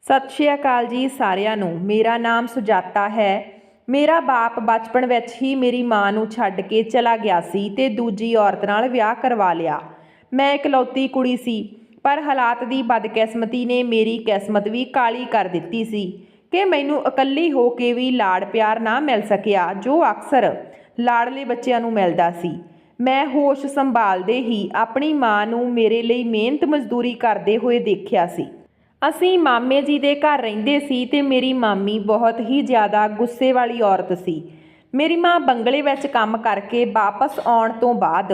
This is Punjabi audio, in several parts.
ਸਤਿ ਸ਼੍ਰੀ ਅਕਾਲ ਜੀ ਸਾਰਿਆਂ ਨੂੰ। ਮੇਰਾ ਨਾਮ ਸੁਜਾਤਾ ਹੈ। ਮੇਰਾ ਬਾਪ ਬਚਪਨ ਵਿੱਚ ਹੀ ਮੇਰੀ ਮਾਂ ਨੂੰ ਛੱਡ ਕੇ ਚਲਾ ਗਿਆ ਸੀ ਤੇ ਦੂਜੀ ਔਰਤ ਨਾਲ ਵਿਆਹ ਕਰਵਾ ਲਿਆ। ਮੈਂ ਇਕਲੌਤੀ ਕੁੜੀ ਸੀ, ਪਰ ਹਾਲਾਤ ਦੀ ਬਦਕਿਸਮਤੀ ਨੇ ਮੇਰੀ ਕਿਸਮਤ ਵੀ ਕਾਲੀ ਕਰ ਦਿੱਤੀ ਸੀ ਕਿ ਮੈਨੂੰ ਇਕੱਲੀ ਹੋ ਕੇ ਵੀ ਲਾਡ ਪਿਆਰ ਨਾ ਮਿਲ ਸਕਿਆ ਜੋ ਅਕਸਰ ਲਾੜਲੇ ਬੱਚਿਆਂ ਨੂੰ ਮਿਲਦਾ ਸੀ। ਮੈਂ ਹੋਸ਼ ਸੰਭਾਲਦੇ ਹੀ ਆਪਣੀ ਮਾਂ ਨੂੰ ਮੇਰੇ ਲਈ ਮਿਹਨਤ ਮਜ਼ਦੂਰੀ ਕਰਦੇ ਹੋਏ ਦੇਖਿਆ ਸੀ। ਅਸੀਂ ਮਾਮੇ ਜੀ ਦੇ ਘਰ ਰਹਿੰਦੇ ਸੀ ਤੇ ਮੇਰੀ ਮਾਮੀ ਬਹੁਤ ਹੀ ਜ਼ਿਆਦਾ ਗੁੱਸੇ ਵਾਲੀ ਔਰਤ ਸੀ। ਮੇਰੀ ਮਾਂ ਬੰਗਲੇ ਵਿੱਚ ਕੰਮ ਕਰਕੇ ਵਾਪਸ ਆਉਣ ਤੋਂ ਬਾਅਦ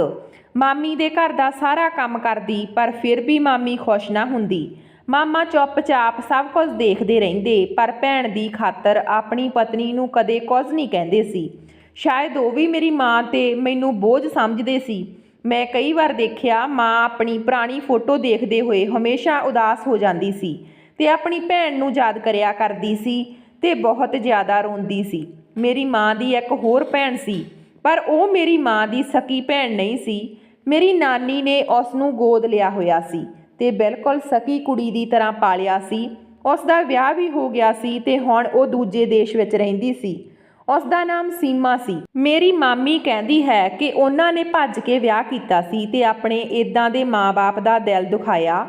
ਮਾਮੀ ਦੇ ਘਰ ਦਾ ਸਾਰਾ ਕੰਮ ਕਰਦੀ, ਪਰ ਫਿਰ ਵੀ ਮਾਮੀ ਖੁਸ਼ ਨਾ ਹੁੰਦੀ। ਮਾਮਾ ਚੁੱਪਚਾਪ ਸਭ ਕੁਝ ਦੇਖਦੇ ਰਹਿੰਦੇ, ਪਰ ਭੈਣ ਦੀ ਖਾਤਰ ਆਪਣੀ ਪਤਨੀ ਨੂੰ ਕਦੇ ਕੁਝ ਨਹੀਂ ਕਹਿੰਦੇ ਸੀ। ਸ਼ਾਇਦ ਉਹ ਵੀ ਮੇਰੀ ਮਾਂ ਤੇ ਮੈਨੂੰ ਬੋਝ ਸਮਝਦੇ ਸੀ। ਮੈਂ ਕਈ ਵਾਰ ਦੇਖਿਆ, ਮਾਂ ਆਪਣੀ ਪੁਰਾਣੀ ਫੋਟੋ ਦੇਖਦੇ ਹੋਏ ਹਮੇਸ਼ਾ ਉਦਾਸ ਹੋ ਜਾਂਦੀ ਸੀ ਤੇ ਆਪਣੀ ਭੈਣ ਨੂੰ ਯਾਦ ਕਰਿਆ ਕਰਦੀ ਸੀ ਤੇ ਬਹੁਤ ਜ਼ਿਆਦਾ ਰੋਂਦੀ ਸੀ। ਮੇਰੀ ਮਾਂ ਦੀ ਇੱਕ ਹੋਰ ਭੈਣ ਸੀ, ਪਰ ਉਹ ਮੇਰੀ ਮਾਂ ਦੀ ਸਕੀ ਭੈਣ ਨਹੀਂ ਸੀ। ਮੇਰੀ ਨਾਨੀ ਨੇ ਉਸ ਨੂੰ ਗੋਦ ਲਿਆ ਹੋਇਆ ਸੀ ਤੇ ਬਿਲਕੁਲ ਸਕੀ ਕੁੜੀ ਦੀ ਤਰ੍ਹਾਂ ਪਾਲਿਆ ਸੀ। ਉਸ ਦਾ ਵਿਆਹ ਵੀ ਹੋ ਗਿਆ ਸੀ ਤੇ ਹੁਣ ਉਹ ਦੂਜੇ ਦੇਸ਼ ਵਿੱਚ ਰਹਿੰਦੀ ਸੀ। ਉਸ ਦਾ ਨਾਮ ਸੀਮਾ ਸੀ। ਮੇਰੀ ਮਾਮੀ ਕਹਿੰਦੀ ਹੈ ਕਿ ਉਹਨਾਂ ਨੇ ਭੱਜ ਕੇ ਵਿਆਹ ਕੀਤਾ ਸੀ ਤੇ ਆਪਣੇ ਇੱਦਾਂ ਦੇ ਮਾਂ-ਬਾਪ ਦਾ ਦਿਲ ਦੁਖਾਇਆ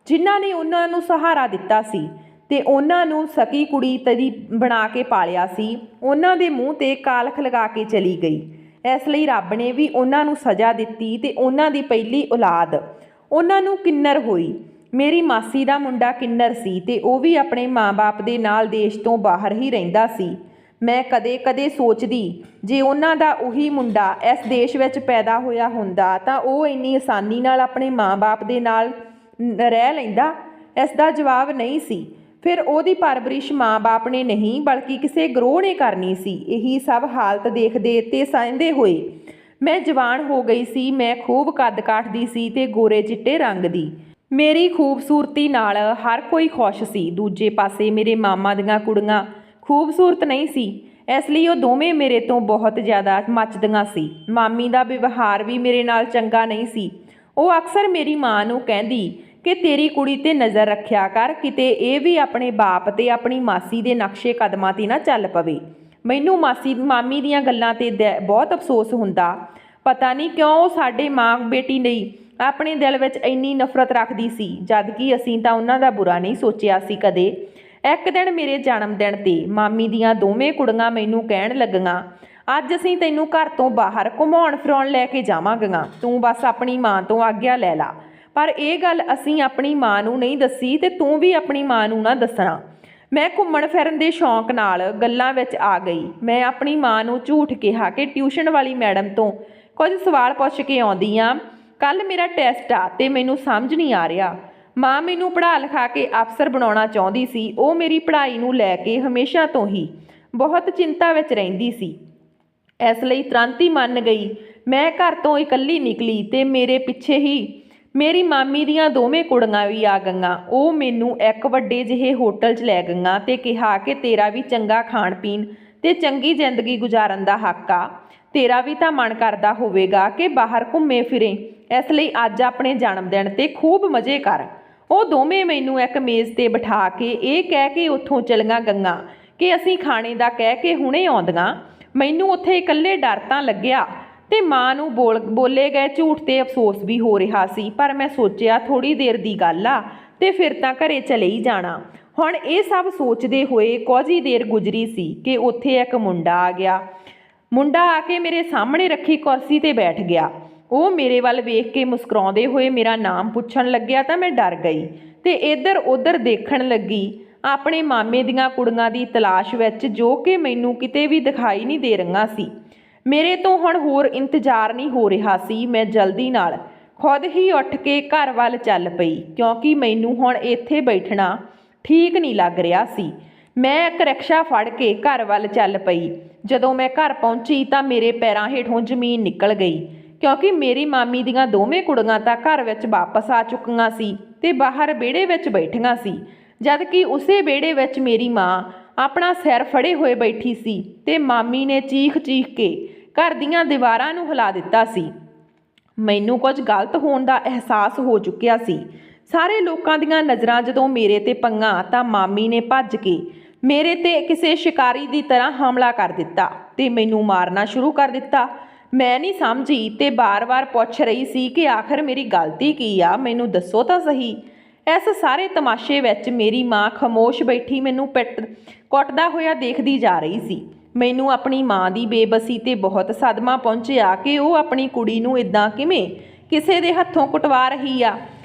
ਜਿਨ੍ਹਾਂ ਨੇ ਉਹਨਾਂ ਨੂੰ ਸਹਾਰਾ ਦਿੱਤਾ ਸੀ ਤੇ ਉਹਨਾਂ ਨੂੰ ਸਕੀ ਕੁੜੀ ਤਦੀ ਬਣਾ ਕੇ ਪਾਲਿਆ ਸੀ। ਉਹਨਾਂ ਦੇ ਮੂੰਹ ਤੇ ਕਾਲਖ ਲਗਾ ਕੇ ਚਲੀ ਗਈ। ਇਸ ਲਈ ਰੱਬ ਨੇ ਵੀ ਉਹਨਾਂ ਨੂੰ ਸਜ਼ਾ ਦਿੱਤੀ ਤੇ ਉਹਨਾਂ ਦੀ ਪਹਿਲੀ ਔਲਾਦ ਉਹਨਾਂ ਨੂੰ ਕਿੰਨਰ ਹੋਈ। ਮੇਰੀ ਮਾਸੀ ਦਾ ਮੁੰਡਾ ਕਿੰਨਰ ਸੀ ਤੇ ਉਹ ਵੀ ਆਪਣੇ ਮਾਂ-ਬਾਪ ਦੇ ਨਾਲ ਦੇਸ਼ ਤੋਂ ਬਾਹਰ ਹੀ ਰਹਿੰਦਾ ਸੀ। ਮੈਂ ਕਦੇ-ਕਦੇ ਸੋਚਦੀ, ਜੇ ਉਹਨਾਂ ਦਾ ਉਹੀ ਮੁੰਡਾ ਇਸ ਦੇਸ਼ ਵਿੱਚ ਪੈਦਾ ਹੋਇਆ ਹੁੰਦਾ ਤਾਂ ਉਹ ਇੰਨੀ ਆਸਾਨੀ ਨਾਲ ਆਪਣੇ ਮਾਂ-ਬਾਪ ਦੇ ਨਾਲ ਰਹਿ ਲੈਂਦਾ। ਇਸ ਦਾ ਜਵਾਬ ਨਹੀਂ ਸੀ। ਫਿਰ ਉਹਦੀ ਪਰਵਰਿਸ਼ ਮਾਂ-ਬਾਪ ਨੇ ਨਹੀਂ, ਬਲਕਿ ਕਿਸੇ ਗਰੋਹ ਨੇ ਕਰਨੀ ਸੀ। ਇਹੀ ਸਭ ਹਾਲਤ ਦੇਖਦੇ ਤੇ ਸਹਿੰਦੇ ਹੋਏ ਮੈਂ ਜਵਾਨ ਹੋ ਗਈ ਸੀ। ਮੈਂ ਖੂਬ ਕੱਦ-ਕਾਠ ਦੀ ਸੀ ਤੇ ਗੋਰੇ-ਚਿੱਟੇ ਰੰਗ ਦੀ। ਮੇਰੀ ਖੂਬਸੂਰਤੀ ਨਾਲ ਹਰ ਕੋਈ ਖੁਸ਼ ਸੀ। ਦੂਜੇ ਪਾਸੇ ਮੇਰੇ ਮਾਮਾ ਦੀਆਂ ਕੁੜੀਆਂ ਖੂਬਸੂਰਤ ਨਹੀਂ ਸੀ, ਇਸ ਲਈ ਉਹ ਦੋਵੇਂ ਮੇਰੇ ਤੋਂ ਬਹੁਤ ਜ਼ਿਆਦਾ ਮੱਚਦੀਆਂ ਸੀ। ਮਾਮੀ ਦਾ ਵਿਵਹਾਰ ਵੀ ਮੇਰੇ ਨਾਲ ਚੰਗਾ ਨਹੀਂ ਸੀ। ਉਹ ਅਕਸਰ ਮੇਰੀ ਮਾਂ ਨੂੰ ਕਹਿੰਦੀ ਕਿ ਤੇਰੀ ਕੁੜੀ ਤੇ ਨਜ਼ਰ ਰੱਖਿਆ ਕਰ, ਕਿਤੇ ਇਹ ਵੀ ਆਪਣੇ ਬਾਪ ਤੇ ਆਪਣੀ ਮਾਸੀ ਦੇ ਨਕਸ਼ੇ ਕਦਮਾਂ 'ਤੇ ਨਾ ਚੱਲ ਪਵੇ। ਮੈਨੂੰ ਮਾਮੀ ਦੀਆਂ ਗੱਲਾਂ 'ਤੇ ਬਹੁਤ ਅਫਸੋਸ ਹੁੰਦਾ। ਪਤਾ ਨਹੀਂ ਕਿਉਂ ਉਹ ਸਾਡੇ ਮਾਂ ਬੇਟੀ ਲਈ ਆਪਣੇ ਦਿਲ ਵਿੱਚ ਇੰਨੀ ਨਫ਼ਰਤ ਰੱਖਦੀ ਸੀ, ਜਦ ਕਿ ਅਸੀਂ ਤਾਂ ਉਹਨਾਂ ਦਾ ਬੁਰਾ ਨਹੀਂ ਸੋਚਿਆ ਸੀ ਕਦੇ। ਇੱਕ ਦਿਨ ਮੇਰੇ ਜਨਮ ਦਿਨ 'ਤੇ ਮਾਮੀ ਦੀਆਂ ਦੋਵੇਂ ਕੁੜੀਆਂ ਮੈਨੂੰ ਕਹਿਣ ਲੱਗੀਆਂ, ਅੱਜ ਅਸੀਂ ਤੈਨੂੰ ਘਰ ਤੋਂ ਬਾਹਰ ਘੁਮਾਉਣ ਫਿਰਾਉਣ ਲੈ ਕੇ ਜਾਵਾਂਗੀਆਂ, ਤੂੰ ਬਸ ਆਪਣੀ ਮਾਂ ਤੋਂ ਆਗਿਆ ਲੈ ਲਾ। ਪਰ ਇਹ ਗੱਲ ਅਸੀਂ ਆਪਣੀ ਮਾਂ ਨੂੰ ਨਹੀਂ ਦੱਸੀ ਤੇ ਤੂੰ ਵੀ ਆਪਣੀ ਮਾਂ ਨੂੰ ਨਾ ਦੱਸਣਾ। ਮੈਂ ਘੁੰਮਣ ਫਿਰਨ ਦੇ ਸ਼ੌਂਕ ਨਾਲ ਗੱਲਾਂ ਵਿੱਚ ਆ ਗਈ। ਮੈਂ ਆਪਣੀ ਮਾਂ ਨੂੰ ਝੂਠ ਕਿਹਾ ਕਿ ਟਿਊਸ਼ਨ ਵਾਲੀ ਮੈਡਮ ਤੋਂ ਕੁਝ ਸਵਾਲ ਪੁੱਛ ਕੇ ਆਉਂਦੀ ਹਾਂ, ਕੱਲ੍ਹ ਮੇਰਾ ਟੈਸਟ ਆ ਤੇ ਮੈਨੂੰ ਸਮਝ ਨਹੀਂ ਆ ਰਿਹਾ। ਮਾਂ ਮੈਨੂੰ ਪੜ੍ਹਾ ਲਿਖਾ ਕੇ ਅਫਸਰ ਬਣਾਉਣਾ ਚਾਹੁੰਦੀ ਸੀ। ਉਹ ਮੇਰੀ ਪੜ੍ਹਾਈ ਨੂੰ ਲੈ ਕੇ ਹਮੇਸ਼ਾ ਤੋਂ ਹੀ ਬਹੁਤ ਚਿੰਤਾ ਵਿੱਚ ਰਹਿੰਦੀ ਸੀ, ਇਸ ਲਈ ਤੁਰੰਤ ਹੀ ਮੰਨ ਗਈ। ਮੈਂ ਘਰ ਤੋਂ ਇਕੱਲੀ ਨਿਕਲੀ ਤੇ ਮੇਰੇ ਪਿੱਛੇ ਹੀ ਮੇਰੀ ਮਾਮੀ ਦੀਆਂ ਦੋਵੇਂ ਕੁੜੀਆਂ ਵੀ ਆ ਗਈਆਂ। ਉਹ ਮੈਨੂੰ ਇੱਕ ਵੱਡੇ ਜਿਹੇ ਹੋਟਲ 'ਚ ਲੈ ਗਈਆਂ ਤੇ ਕਿਹਾ ਕਿ ਤੇਰਾ ਵੀ ਚੰਗਾ ਖਾਣ ਪੀਣ ਤੇ ਚੰਗੀ ਜ਼ਿੰਦਗੀ ਗੁਜ਼ਾਰਨ ਦਾ ਹੱਕ ਆ। ਤੇਰਾ ਵੀ ਤਾਂ ਮਨ ਕਰਦਾ ਹੋਵੇਗਾ ਕਿ ਬਾਹਰ ਘੁੰਮੇ ਫਿਰੇ, ਇਸ ਲਈ ਅੱਜ ਆਪਣੇ ਜਨਮ ਦਿਨ 'ਤੇ ਖੂਬ ਮਜ਼ੇ ਕਰ। ਉਹ ਦੋਵੇਂ ਮੈਨੂੰ ਇੱਕ ਮੇਜ਼ 'ਤੇ ਬਿਠਾ ਕੇ ਇਹ ਕਹਿ ਕੇ ਉੱਥੋਂ ਚਲੀਆਂ ਗਈਆਂ ਕਿ ਅਸੀਂ ਖਾਣੇ ਦਾ ਕਹਿ ਕੇ ਹੁਣੇ ਆਉਂਦੀਆਂ। ਮੈਨੂੰ ਉੱਥੇ ਇਕੱਲੇ ਡਰ ਤਾਂ ਲੱਗਿਆ ਤੇ ਮਾਂ ਨੂੰ ਬੋਲੇ ਗਏ ਝੂਠ 'ਤੇ ਅਫਸੋਸ ਵੀ ਹੋ ਰਿਹਾ ਸੀ, ਪਰ ਮੈਂ ਸੋਚਿਆ ਥੋੜ੍ਹੀ ਦੇਰ ਦੀ ਗੱਲ ਆ ਤੇ ਫਿਰ ਤਾਂ ਘਰੇ ਚਲੇ ਹੀ ਜਾਣਾ। ਹੁਣ ਇਹ ਸਭ ਸੋਚਦੇ ਹੋਏ ਕੁਝ ਹੀ ਦੇਰ ਗੁਜ਼ਰੀ ਸੀ ਕਿ ਉੱਥੇ ਇੱਕ ਮੁੰਡਾ ਆ ਗਿਆ। ਮੁੰਡਾ ਆ ਕੇ ਮੇਰੇ ਸਾਹਮਣੇ ਰੱਖੀ ਕੁਰਸੀ 'ਤੇ ਬੈਠ ਗਿਆ। ਉਹ ਮੇਰੇ ਵੱਲ ਵੇਖ ਕੇ ਮੁਸਕਰਾਉਂਦੇ ਹੋਏ ਮੇਰਾ ਨਾਮ ਪੁੱਛਣ ਲੱਗਿਆ ਤਾਂ ਮੈਂ ਡਰ ਗਈ ਤੇ ਇੱਧਰ ਉੱਧਰ ਦੇਖਣ ਲੱਗੀ ਆਪਣੇ ਮਾਮੇ ਦੀਆਂ ਕੁੜੀਆਂ ਦੀ ਤਲਾਸ਼ ਵਿੱਚ, ਜੋ ਕਿ ਮੈਨੂੰ ਕਿਤੇ ਵੀ ਦਿਖਾਈ ਨਹੀਂ ਦੇ ਰਹੀਆਂ ਸੀ। ਮੇਰੇ ਤੋਂ ਹੁਣ ਹੋਰ ਇੰਤਜ਼ਾਰ ਨਹੀਂ ਹੋ ਰਿਹਾ ਸੀ। ਮੈਂ ਜਲਦੀ ਨਾਲ ਖੁਦ ਹੀ ਉੱਠ ਕੇ ਘਰ ਵੱਲ ਚੱਲ ਪਈ, ਕਿਉਂਕਿ ਮੈਨੂੰ ਹੁਣ ਇੱਥੇ ਬੈਠਣਾ ਠੀਕ ਨਹੀਂ ਲੱਗ ਰਿਹਾ ਸੀ। ਮੈਂ ਇੱਕ ਰਿਕਸ਼ਾ ਫੜ ਕੇ ਘਰ ਵੱਲ ਚੱਲ ਪਈ। ਜਦੋਂ ਮੈਂ ਘਰ ਪਹੁੰਚੀ ਤਾਂ ਮੇਰੇ ਪੈਰਾਂ ਹੇਠੋਂ ਜ਼ਮੀਨ ਨਿਕਲ ਗਈ, ਕਿਉਂਕਿ ਮੇਰੀ ਮਾਮੀ ਦੀਆਂ ਦੋਵੇਂ ਕੁੜੀਆਂ ਤਾਂ ਘਰ ਵਿੱਚ ਵਾਪਸ ਆ ਚੁੱਕੀਆਂ ਸੀ ਤੇ ਬਾਹਰ ਵਿਹੜੇ ਵਿੱਚ ਬੈਠੀਆਂ ਸੀ, ਜਦ ਕਿ ਉਸੇ ਵਿਹੜੇ ਵਿੱਚ ਮੇਰੀ ਮਾਂ ਆਪਣਾ ਸਿਰ ਫੜੇ ਹੋਏ ਬੈਠੀ ਸੀ ਤੇ ਮਾਮੀ ਨੇ ਚੀਖ-ਚੀਖ ਕੇ ਘਰ ਦੀਆਂ ਦੀਵਾਰਾਂ ਨੂੰ ਹਿਲਾ ਦਿੱਤਾ ਸੀ। ਮੈਨੂੰ ਕੁਝ ਗਲਤ ਹੋਣ ਦਾ ਅਹਿਸਾਸ ਹੋ ਚੁੱਕਿਆ ਸੀ। ਸਾਰੇ ਲੋਕਾਂ ਦੀਆਂ ਨਜ਼ਰਾਂ ਜਦੋਂ ਮੇਰੇ ਤੇ ਪਈਆਂ ਤਾਂ ਮਾਮੀ ਨੇ ਭੱਜ ਕੇ ਮੇਰੇ ਤੇ ਕਿਸੇ ਸ਼ਿਕਾਰੀ ਦੀ ਤਰ੍ਹਾਂ ਹਮਲਾ ਕਰ ਦਿੱਤਾ ਤੇ ਮੈਨੂੰ ਮਾਰਨਾ ਸ਼ੁਰੂ ਕਰ ਦਿੱਤਾ। ਮੈਂ ਨਹੀਂ ਸਮਝੀ ਤੇ ਬਾਰ-ਬਾਰ ਪੁੱਛ ਰਹੀ ਸੀ ਕਿ ਆਖਰ ਮੇਰੀ ਗਲਤੀ ਕੀ ਆ, ਮੈਨੂੰ ਦੱਸੋ ਤਾਂ ਸਹੀ। ਇਸ ਸਾਰੇ ਤਮਾਸ਼ੇ ਵਿੱਚ ਮੇਰੀ ਮਾਂ ਖਾਮੋਸ਼ ਬੈਠੀ ਮੈਨੂੰ ਕੁੱਟਦਾ ਹੋਇਆ ਦੇਖਦੀ ਜਾ ਰਹੀ ਸੀ। ਮੈਨੂੰ ਆਪਣੀ ਮਾਂ ਦੀ ਬੇਬਸੀ ਤੇ ਬਹੁਤ ਸਦਮਾ ਪਹੁੰਚਿਆ ਕਿ ਉਹ ਆਪਣੀ ਕੁੜੀ ਨੂੰ ਇਦਾਂ ਕਿਵੇਂ ਕਿਸੇ ਦੇ ਹੱਥੋਂ ਕੁਟਵਾ ਰਹੀ ਆ।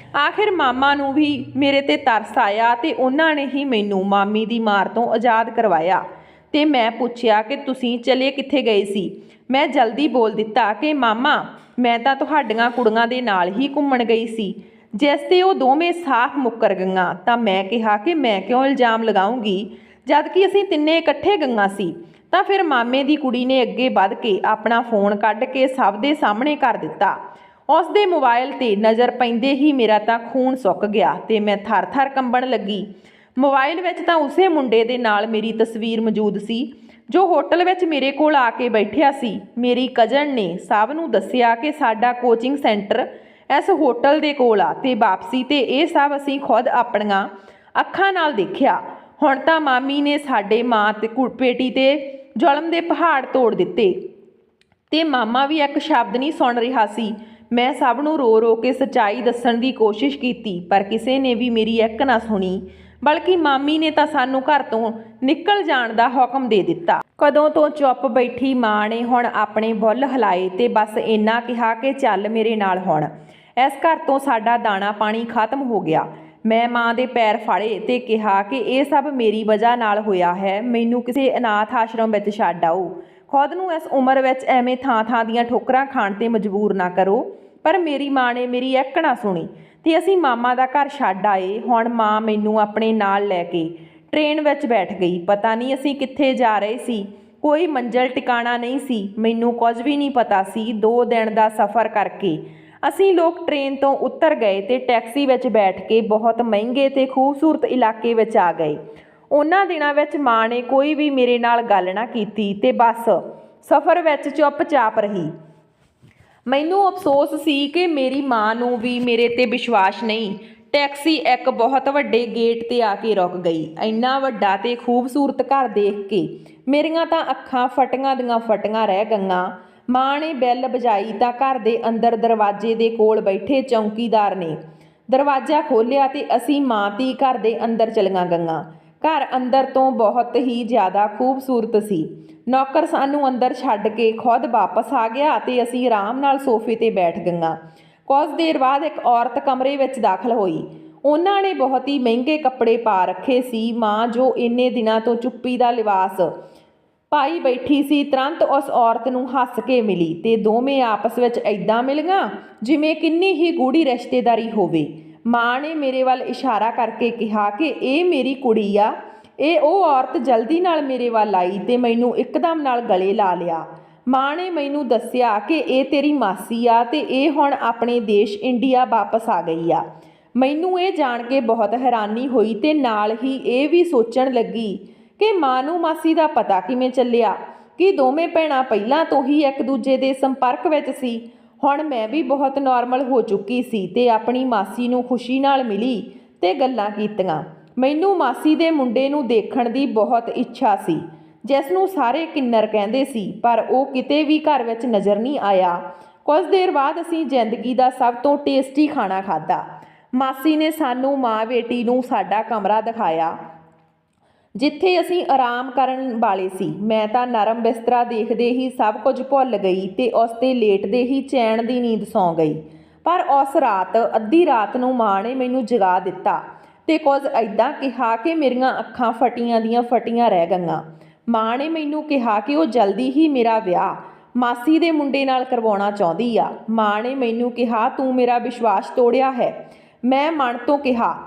ਆਖਿਰ ਮਾਮਾ ਨੂੰ ਵੀ ਮੇਰੇ ਤੇ ਤਰਸ ਆਇਆ ਤੇ ਉਹਨਾਂ ਨੇ ਹੀ ਮੈਨੂੰ ਮਾਮੀ ਦੀ ਮਾਰ ਤੋਂ ਆਜ਼ਾਦ ਕਰਵਾਇਆ। ਤੇ ਮੈਂ ਪੁੱਛਿਆ ਕਿ ਤੁਸੀਂ ਚਲੇ ਕਿੱਥੇ ਗਏ ਸੀ। ਮੈਂ ਜਲਦੀ ਬੋਲ ਦਿੱਤਾ ਕਿ ਮਾਮਾ, ਮੈਂ ਤਾਂ ਤੁਹਾਡੀਆਂ ਕੁੜੀਆਂ ਦੇ ਨਾਲ ਹੀ ਘੁੰਮਣ ਗਈ ਸੀ। ਜਿਸ ਤੇ ਉਹ ਦੋਵੇਂ ਸਾਫ਼ ਮੁੱਕਰ ਗਈਆਂ ਤਾਂ ਮੈਂ ਕਿਹਾ ਕਿ ਮੈਂ ਕਿਉਂ ਇਲਜ਼ਾਮ ਲਗਾਉਂਗੀ ਜਦ ਕਿ ਅਸੀਂ ਤਿੰਨੇ ਇਕੱਠੇ ਗਈਆਂ ਸੀ। ਤਾਂ ਫਿਰ ਮਾਮੇ ਦੀ ਕੁੜੀ ਨੇ ਅੱਗੇ ਵੱਧ ਕੇ ਆਪਣਾ ਫੋਨ ਕੱਢ ਕੇ ਸਭ ਦੇ ਸਾਹਮਣੇ ਕਰ ਦਿੱਤਾ। ਉਸ ਦੇ ਮੋਬਾਈਲ ਤੇ ਨਜ਼ਰ ਪੈਂਦੇ ਹੀ ਮੇਰਾ ਤਾਂ ਖੂਨ ਸੁੱਕ ਗਿਆ ਤੇ ਮੈਂ ਥਰ-ਥਰ ਕੰਬਣ ਲੱਗੀ। ਮੋਬਾਈਲ ਵਿੱਚ ਤਾਂ ਉਸੇ ਮੁੰਡੇ ਦੇ ਨਾਲ ਮੇਰੀ ਤਸਵੀਰ ਮੌਜੂਦ ਸੀ ਜੋ ਹੋਟਲ ਵਿੱਚ ਮੇਰੇ ਕੋਲ ਆ ਕੇ ਬੈਠਿਆ ਸੀ। ਮੇਰੀ ਕਜ਼ਨ ਨੇ ਸਭ ਨੂੰ ਦੱਸਿਆ ਕਿ ਸਾਡਾ ਕੋਚਿੰਗ ਸੈਂਟਰ ਇਸ ਹੋਟਲ ਦੇ ਕੋਲ ਆ ਤੇ ਵਾਪਸੀ ਤੇ ਇਹ ਸਭ ਅਸੀਂ ਖੁਦ ਆਪਣੀਆਂ ਅੱਖਾਂ ਨਾਲ ਦੇਖਿਆ। ਹੁਣ ਤਾਂ ਮਾਮੀ ਨੇ ਸਾਡੇ ਮਾਂ ਤੇ ਬੇਟੀ ਤੇ ਜ਼ੁਲਮ ਦੇ ਪਹਾੜ ਤੋੜ ਦਿੱਤੇ ਤੇ ਮਾਮਾ ਵੀ ਇੱਕ ਸ਼ਬਦ ਨਹੀਂ ਸੁਣ ਰਿਹਾ ਸੀ। ਮੈਂ ਸਭ ਨੂੰ ਰੋ-ਰੋ ਕੇ ਸੱਚਾਈ ਦੱਸਣ ਦੀ ਕੋਸ਼ਿਸ਼ ਕੀਤੀ ਪਰ ਕਿਸੇ ਨੇ ਵੀ ਮੇਰੀ ਇੱਕ ਨਾ ਸੁਣੀ, ਬਲਕਿ ਮਾਮੀ ਨੇ ਤਾਂ ਸਾਨੂੰ ਘਰ ਤੋਂ ਨਿਕਲ ਜਾਣ ਦਾ ਹੁਕਮ ਦੇ ਦਿੱਤਾ। ਕਦੋਂ ਤੋਂ ਚੁੱਪ ਬੈਠੀ ਮਾਂ ਨੇ ਹੁਣ ਆਪਣੇ ਬੁੱਲ ਹਿਲਾਏ ਤੇ ਬਸ ਇੰਨਾ ਕਿਹਾ ਕਿ ਚੱਲ ਮੇਰੇ ਨਾਲ ਹੁਣ। ਇਸ ਘਰ ਤੋਂ ਸਾਡਾ ਦਾਣਾ ਪਾਣੀ ਖਤਮ ਹੋ ਗਿਆ। ਮੈਂ ਮਾਂ ਦੇ ਪੈਰ ਫੜੇ ਤੇ ਕਿਹਾ ਕਿ ਇਹ ਸਭ ਮੇਰੀ ਵਜ੍ਹਾ ਨਾਲ ਹੋਇਆ ਹੈ। ਮੈਨੂੰ ਕਿਸੇ ਅਨਾਥ ਆਸ਼ਰਮ ਵਿੱਚ ਛੱਡ ਆਓ। ਖੁਦ ਨੂੰ ਇਸ ਉਮਰ ਵਿੱਚ ਐਵੇਂ ਥਾਂ-ਥਾਂ ਦੀਆਂ ਠੋਕਰਾਂ ਖਾਣ ਤੇ ਮਜਬੂਰ ਨਾ ਕਰੋ। ਪਰ ਮੇਰੀ ਮਾਂ ਨੇ ਮੇਰੀ ਇੱਕ ਨਾ ਸੁਣੀ ਤੇ ਅਸੀਂ ਮਾਮਾ ਦਾ ਘਰ ਛੱਡ ਆਏ। ਹੁਣ ਮਾਂ ਮੈਨੂੰ ਆਪਣੇ ਨਾਲ ਲੈ ਕੇ ਟ੍ਰੇਨ ਵਿੱਚ ਬੈਠ ਗਈ। ਪਤਾ ਨਹੀਂ ਅਸੀਂ ਕਿੱਥੇ ਜਾ ਰਹੇ ਸੀ। ਕੋਈ ਮੰਜ਼ਿਲ ਟਿਕਾਣਾ ਨਹੀਂ ਸੀ। ਮੈਨੂੰ ਕੁਝ ਵੀ ਨਹੀਂ ਪਤਾ ਸੀ। 2 ਦਿਨ ਦਾ ਸਫ਼ਰ ਕਰਕੇ ਅਸੀਂ ਲੋਕ ਟ੍ਰੇਨ ਤੋਂ ਉਤਰ ਗਏ ਤੇ ਟੈਕਸੀ ਵਿੱਚ ਬੈਠ ਕੇ ਬਹੁਤ ਮਹਿੰਗੇ ਤੇ ਖੂਬਸੂਰਤ ਇਲਾਕੇ ਵਿੱਚ ਆ ਗਏ। ਉਹਨਾਂ ਦਿਨਾਂ ਵਿੱਚ ਮਾਂ ਨੇ ਕੋਈ ਵੀ ਮੇਰੇ ਨਾਲ ਗੱਲ ਨਾ ਕੀਤੀ ਤੇ ਬਸ ਸਫ਼ਰ ਵਿੱਚ ਚੁੱਪਚਾਪ ਰਹੀ। ਮੈਨੂੰ ਅਫਸੋਸ ਸੀ ਕਿ ਮੇਰੀ ਮਾਂ ਨੂੰ ਵੀ ਮੇਰੇ ਤੇ ਵਿਸ਼ਵਾਸ ਨਹੀਂ। ਟੈਕਸੀ ਇੱਕ ਬਹੁਤ ਵੱਡੇ ਗੇਟ ਤੇ ਆ ਕੇ ਰੁਕ ਗਈ। ਇੰਨਾ ਵੱਡਾ ਤੇ ਖੂਬਸੂਰਤ ਘਰ ਦੇਖ ਕੇ ਮੇਰੀਆਂ ਤਾਂ ਅੱਖਾਂ ਫਟੀਆਂ ਦੀਆਂ ਫਟੀਆਂ ਰਹਿ ਗਈਆਂ। ਮਾਂ ਨੇ ਬੈਲ ਵਜਾਈ ਤਾਂ ਘਰ ਦੇ ਅੰਦਰ ਦਰਵਾਜ਼ੇ ਦੇ ਕੋਲ ਬੈਠੇ ਚੌਕੀਦਾਰ ਨੇ ਦਰਵਾਜ਼ਾ ਖੋਲ੍ਹਿਆ ਤੇ ਅਸੀਂ ਮਾਂ ਧੀ ਘਰ ਦੇ ਅੰਦਰ ਚਲੀਆਂ ਗਈਆਂ। ਘਰ ਅੰਦਰ ਤੋਂ ਬਹੁਤ ਹੀ ਜ਼ਿਆਦਾ ਖੂਬਸੂਰਤ ਸੀ। ਨੌਕਰ ਸਾਨੂੰ ਅੰਦਰ ਛੱਡ ਕੇ ਖੁਦ ਵਾਪਸ ਆ ਗਿਆ ਤੇ ਅਸੀਂ ਆਰਾਮ ਨਾਲ ਸੋਫੇ ਤੇ ਬੈਠ ਗਈਆਂ। ਕੁਝ ਦੇਰ ਬਾਅਦ ਇੱਕ ਔਰਤ ਕਮਰੇ ਵਿੱਚ ਦਾਖਲ ਹੋਈ। ਉਹਨਾਂ ਨੇ ਬਹੁਤ ਹੀ ਮਹਿੰਗੇ ਕੱਪੜੇ ਪਾ ਰੱਖੇ ਸੀ। ਮਾਂ ਜੋ ਇੰਨੇ ਦਿਨਾਂ ਤੋਂ ਚੁੱਪੀ ਦਾ ਲਿਬਾਸ ਪਾਈ ਬੈਠੀ ਸੀ ਤੁਰੰਤ ਉਸ ਔਰਤ ਨੂੰ ਹੱਸ ਕੇ ਮਿਲੀ ਤੇ ਦੋਵੇਂ ਆਪਸ ਵਿੱਚ ਐਦਾਂ ਮਿਲੀਆਂ ਜਿਵੇਂ ਕਿੰਨੀ ਹੀ ਗੂੜੀ ਰਿਸ਼ਤੇਦਾਰੀ ਹੋਵੇ। ਮਾਂ ਨੇ ਮੇਰੇ ਵੱਲ ਇਸ਼ਾਰਾ ਕਰਕੇ ਕਿਹਾ ਕਿ ਇਹ ਮੇਰੀ ਕੁੜੀ ਆ। ਇਹ ਉਹ ਔਰਤ ਜਲਦੀ ਨਾਲ ਮੇਰੇ ਵੱਲ ਆਈ ਤੇ ਮੈਨੂੰ ਇੱਕਦਮ ਨਾਲ ਗਲੇ ਲਾ ਲਿਆ। ਮਾਂ ਨੇ ਮੈਨੂੰ ਦੱਸਿਆ ਕਿ ਇਹ ਤੇਰੀ ਮਾਸੀ ਆ ਤੇ ਇਹ ਹੁਣ ਆਪਣੇ ਦੇਸ਼ ਇੰਡੀਆ ਵਾਪਸ ਆ ਗਈ ਆ। ਮੈਨੂੰ ਇਹ ਜਾਣ ਕੇ ਬਹੁਤ ਹੈਰਾਨੀ ਹੋਈ ਤੇ ਨਾਲ ਹੀ ਇਹ ਵੀ ਸੋਚਣ ਲੱਗੀ ਕਿ ਮਾਂ ਨੂੰ ਮਾਸੀ ਦਾ ਪਤਾ ਕਿਵੇਂ ਚੱਲਿਆ। ਕਿ ਦੋਵੇਂ ਭੈਣਾਂ ਪਹਿਲਾਂ ਤੋਂ ਹੀ ਇੱਕ ਦੂਜੇ ਦੇ ਸੰਪਰਕ ਵਿੱਚ ਸੀ। ਹੁਣ ਮੈਂ ਵੀ ਬਹੁਤ ਨਾਰਮਲ ਹੋ ਚੁੱਕੀ ਸੀ ਤੇ ਆਪਣੀ ਮਾਸੀ ਨੂੰ ਖੁਸ਼ੀ ਨਾਲ ਮਿਲੀ ਤੇ ਗੱਲਾਂ ਕੀਤੀਆਂ। ਮੈਨੂੰ ਮਾਸੀ ਦੇ ਮੁੰਡੇ ਨੂੰ ਦੇਖਣ ਦੀ ਬਹੁਤ ਇੱਛਾ ਸੀ ਜਿਸ ਨੂੰ ਸਾਰੇ ਕਿੰਨਰ ਕਹਿੰਦੇ ਸੀ, ਪਰ ਉਹ ਕਿਤੇ ਵੀ ਘਰ ਵਿੱਚ ਨਜ਼ਰ ਨਹੀਂ ਆਇਆ। ਕੁਝ ਦੇਰ ਬਾਅਦ ਅਸੀਂ ਜ਼ਿੰਦਗੀ ਦਾ ਸਭ ਤੋਂ ਟੇਸਟੀ ਖਾਣਾ ਖਾਧਾ। ਮਾਸੀ ਨੇ ਸਾਨੂੰ ਮਾਂ ਬੇਟੀ ਨੂੰ ਸਾਡਾ ਕਮਰਾ ਦਿਖਾਇਆ ਜਿੱਥੇ ਅਸੀਂ ਆਰਾਮ ਕਰਨ ਵਾਲੇ ਸੀ। ਮੈਂ ਤਾਂ ਨਰਮ ਬਿਸਤਰਾ ਦੇਖਦੇ ਹੀ ਸਭ ਕੁਝ ਭੁੱਲ ਗਈ ਤੇ ਉਸ 'ਤੇ ਲੇਟਦੇ ਹੀ ਚੈਨ ਦੀ ਨੀਂਦ ਸੌਂ ਗਈ। ਪਰ ਉਸ ਰਾਤ ਅੱਧੀ ਰਾਤ ਨੂੰ ਮਾਂ ਨੇ ਮੈਨੂੰ ਜਗਾ ਦਿੱਤਾ ਤੇ ਕੁਝ ਐਦਾਂ ਕਿਹਾ ਕਿ ਮੇਰੀਆਂ ਅੱਖਾਂ ਫਟੀਆਂ ਦੀਆਂ ਫਟੀਆਂ ਰਹਿ ਗਈਆਂ। ਮਾਂ ਨੇ ਮੈਨੂੰ ਕਿਹਾ ਕਿ ਉਹ ਜਲਦੀ ਹੀ ਮੇਰਾ ਵਿਆਹ ਮਾਸੀ ਦੇ ਮੁੰਡੇ ਨਾਲ ਕਰਵਾਉਣਾ ਚਾਹੁੰਦੀ ਆ। ਮਾਂ ਨੇ ਮੈਨੂੰ ਕਿਹਾ, ਤੂੰ ਮੇਰਾ ਵਿਸ਼ਵਾਸ ਤੋੜਿਆ ਹੈ। ਮੈਂ ਮਨ ਤੋਂ ਕਿਹਾ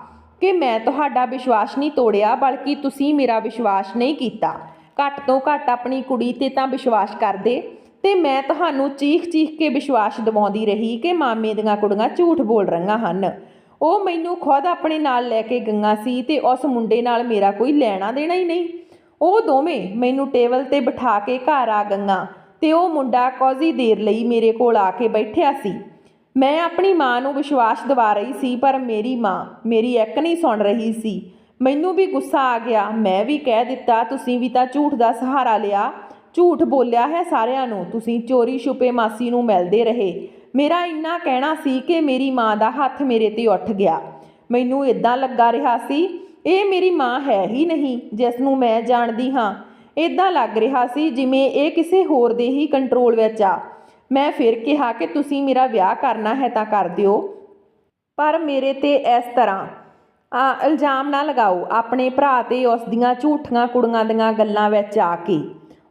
ਕਿ ਮੈਂ ਤੁਹਾਡਾ ਵਿਸ਼ਵਾਸ ਨਹੀਂ ਤੋੜਿਆ, ਬਲਕਿ ਤੁਸੀਂ ਮੇਰਾ ਵਿਸ਼ਵਾਸ ਨਹੀਂ ਕੀਤਾ। ਘੱਟ ਤੋਂ ਘੱਟ ਆਪਣੀ ਕੁੜੀ ਤੇ ਤਾਂ ਵਿਸ਼ਵਾਸ ਕਰਦੇ। ਤੇ ਮੈਂ ਤੁਹਾਨੂੰ ਚੀਖ ਕੇ ਵਿਸ਼ਵਾਸ ਦਿਵਾਉਂਦੀ ਰਹੀ ਕਿ ਮਾਮੇ ਦੀਆਂ ਕੁੜੀਆਂ ਝੂਠ ਬੋਲ ਰਹੀਆਂ ਹਨ। ਉਹ ਮੈਨੂੰ ਖੁਦ ਆਪਣੇ ਨਾਲ ਲੈ ਕੇ ਗਈਆਂ ਸੀ ਤੇ ਉਸ ਮੁੰਡੇ ਨਾਲ ਮੇਰਾ ਕੋਈ ਲੈਣਾ ਦੇਣਾ ਹੀ ਨਹੀਂ। ਉਹ ਦੋਵੇਂ ਮੈਨੂੰ ਟੇਬਲ ਤੇ ਬਿਠਾ ਕੇ ਘਰ ਆ ਗਈਆਂ ਤੇ ਉਹ ਮੁੰਡਾ ਕੁਝ ਹੀ ਦੇਰ ਲਈ ਮੇਰੇ ਕੋਲ ਆ ਕੇ ਬੈਠਿਆ ਸੀ। ਮੈਂ ਆਪਣੀ ਮਾਂ ਨੂੰ ਵਿਸ਼ਵਾਸ ਦਿਵਾ ਰਹੀ ਸੀ, ਪਰ ਮੇਰੀ ਮਾਂ ਮੇਰੀ ਇੱਕ ਨਹੀਂ ਸੁਣ ਰਹੀ ਸੀ। ਮੈਨੂੰ ਵੀ ਗੁੱਸਾ ਆ ਗਿਆ। ਮੈਂ ਵੀ ਕਹਿ ਦਿੱਤਾ, ਤੁਸੀਂ ਵੀ ਤਾਂ ਝੂਠ ਦਾ ਸਹਾਰਾ ਲਿਆ, ਝੂਠ ਬੋਲਿਆ ਹੈ ਸਾਰਿਆਂ ਨੂੰ। ਤੁਸੀਂ ਚੋਰੀ ਛੁਪੇ ਮਾਸੀ ਨੂੰ ਮਿਲਦੇ ਰਹੇ। ਮੇਰਾ ਇੰਨਾ ਕਹਿਣਾ ਸੀ ਕਿ ਮੇਰੀ ਮਾਂ ਦਾ ਹੱਥ ਮੇਰੇ 'ਤੇ ਉੱਠ ਗਿਆ। ਮੈਨੂੰ ਇੱਦਾਂ ਲੱਗਾ ਰਿਹਾ ਸੀ ਇਹ ਮੇਰੀ ਮਾਂ ਹੈ ਹੀ ਨਹੀਂ ਜਿਸ ਨੂੰ ਮੈਂ ਜਾਣਦੀ ਹਾਂ। ਇੱਦਾਂ ਲੱਗ ਰਿਹਾ ਸੀ ਜਿਵੇਂ ਇਹ ਕਿਸੇ ਹੋਰ ਦੇ ਹੀ ਕੰਟਰੋਲ ਵਿੱਚ ਆ। ਮੈਂ ਫਿਰ ਕਿਹਾ ਕਿ ਤੁਸੀਂ ਮੇਰਾ ਵਿਆਹ ਕਰਨਾ ਹੈ ਤਾਂ ਕਰ ਦਿਓ, ਪਰ ਮੇਰੇ 'ਤੇ ਇਸ ਤਰ੍ਹਾਂ ਇਲਜ਼ਾਮ ਨਾ ਲਗਾਓ ਆਪਣੇ ਭਰਾ 'ਤੇ ਉਸ ਦੀਆਂ ਝੂਠੀਆਂ ਕੁੜੀਆਂ ਦੀਆਂ ਗੱਲਾਂ ਵਿੱਚ ਆ ਕੇ।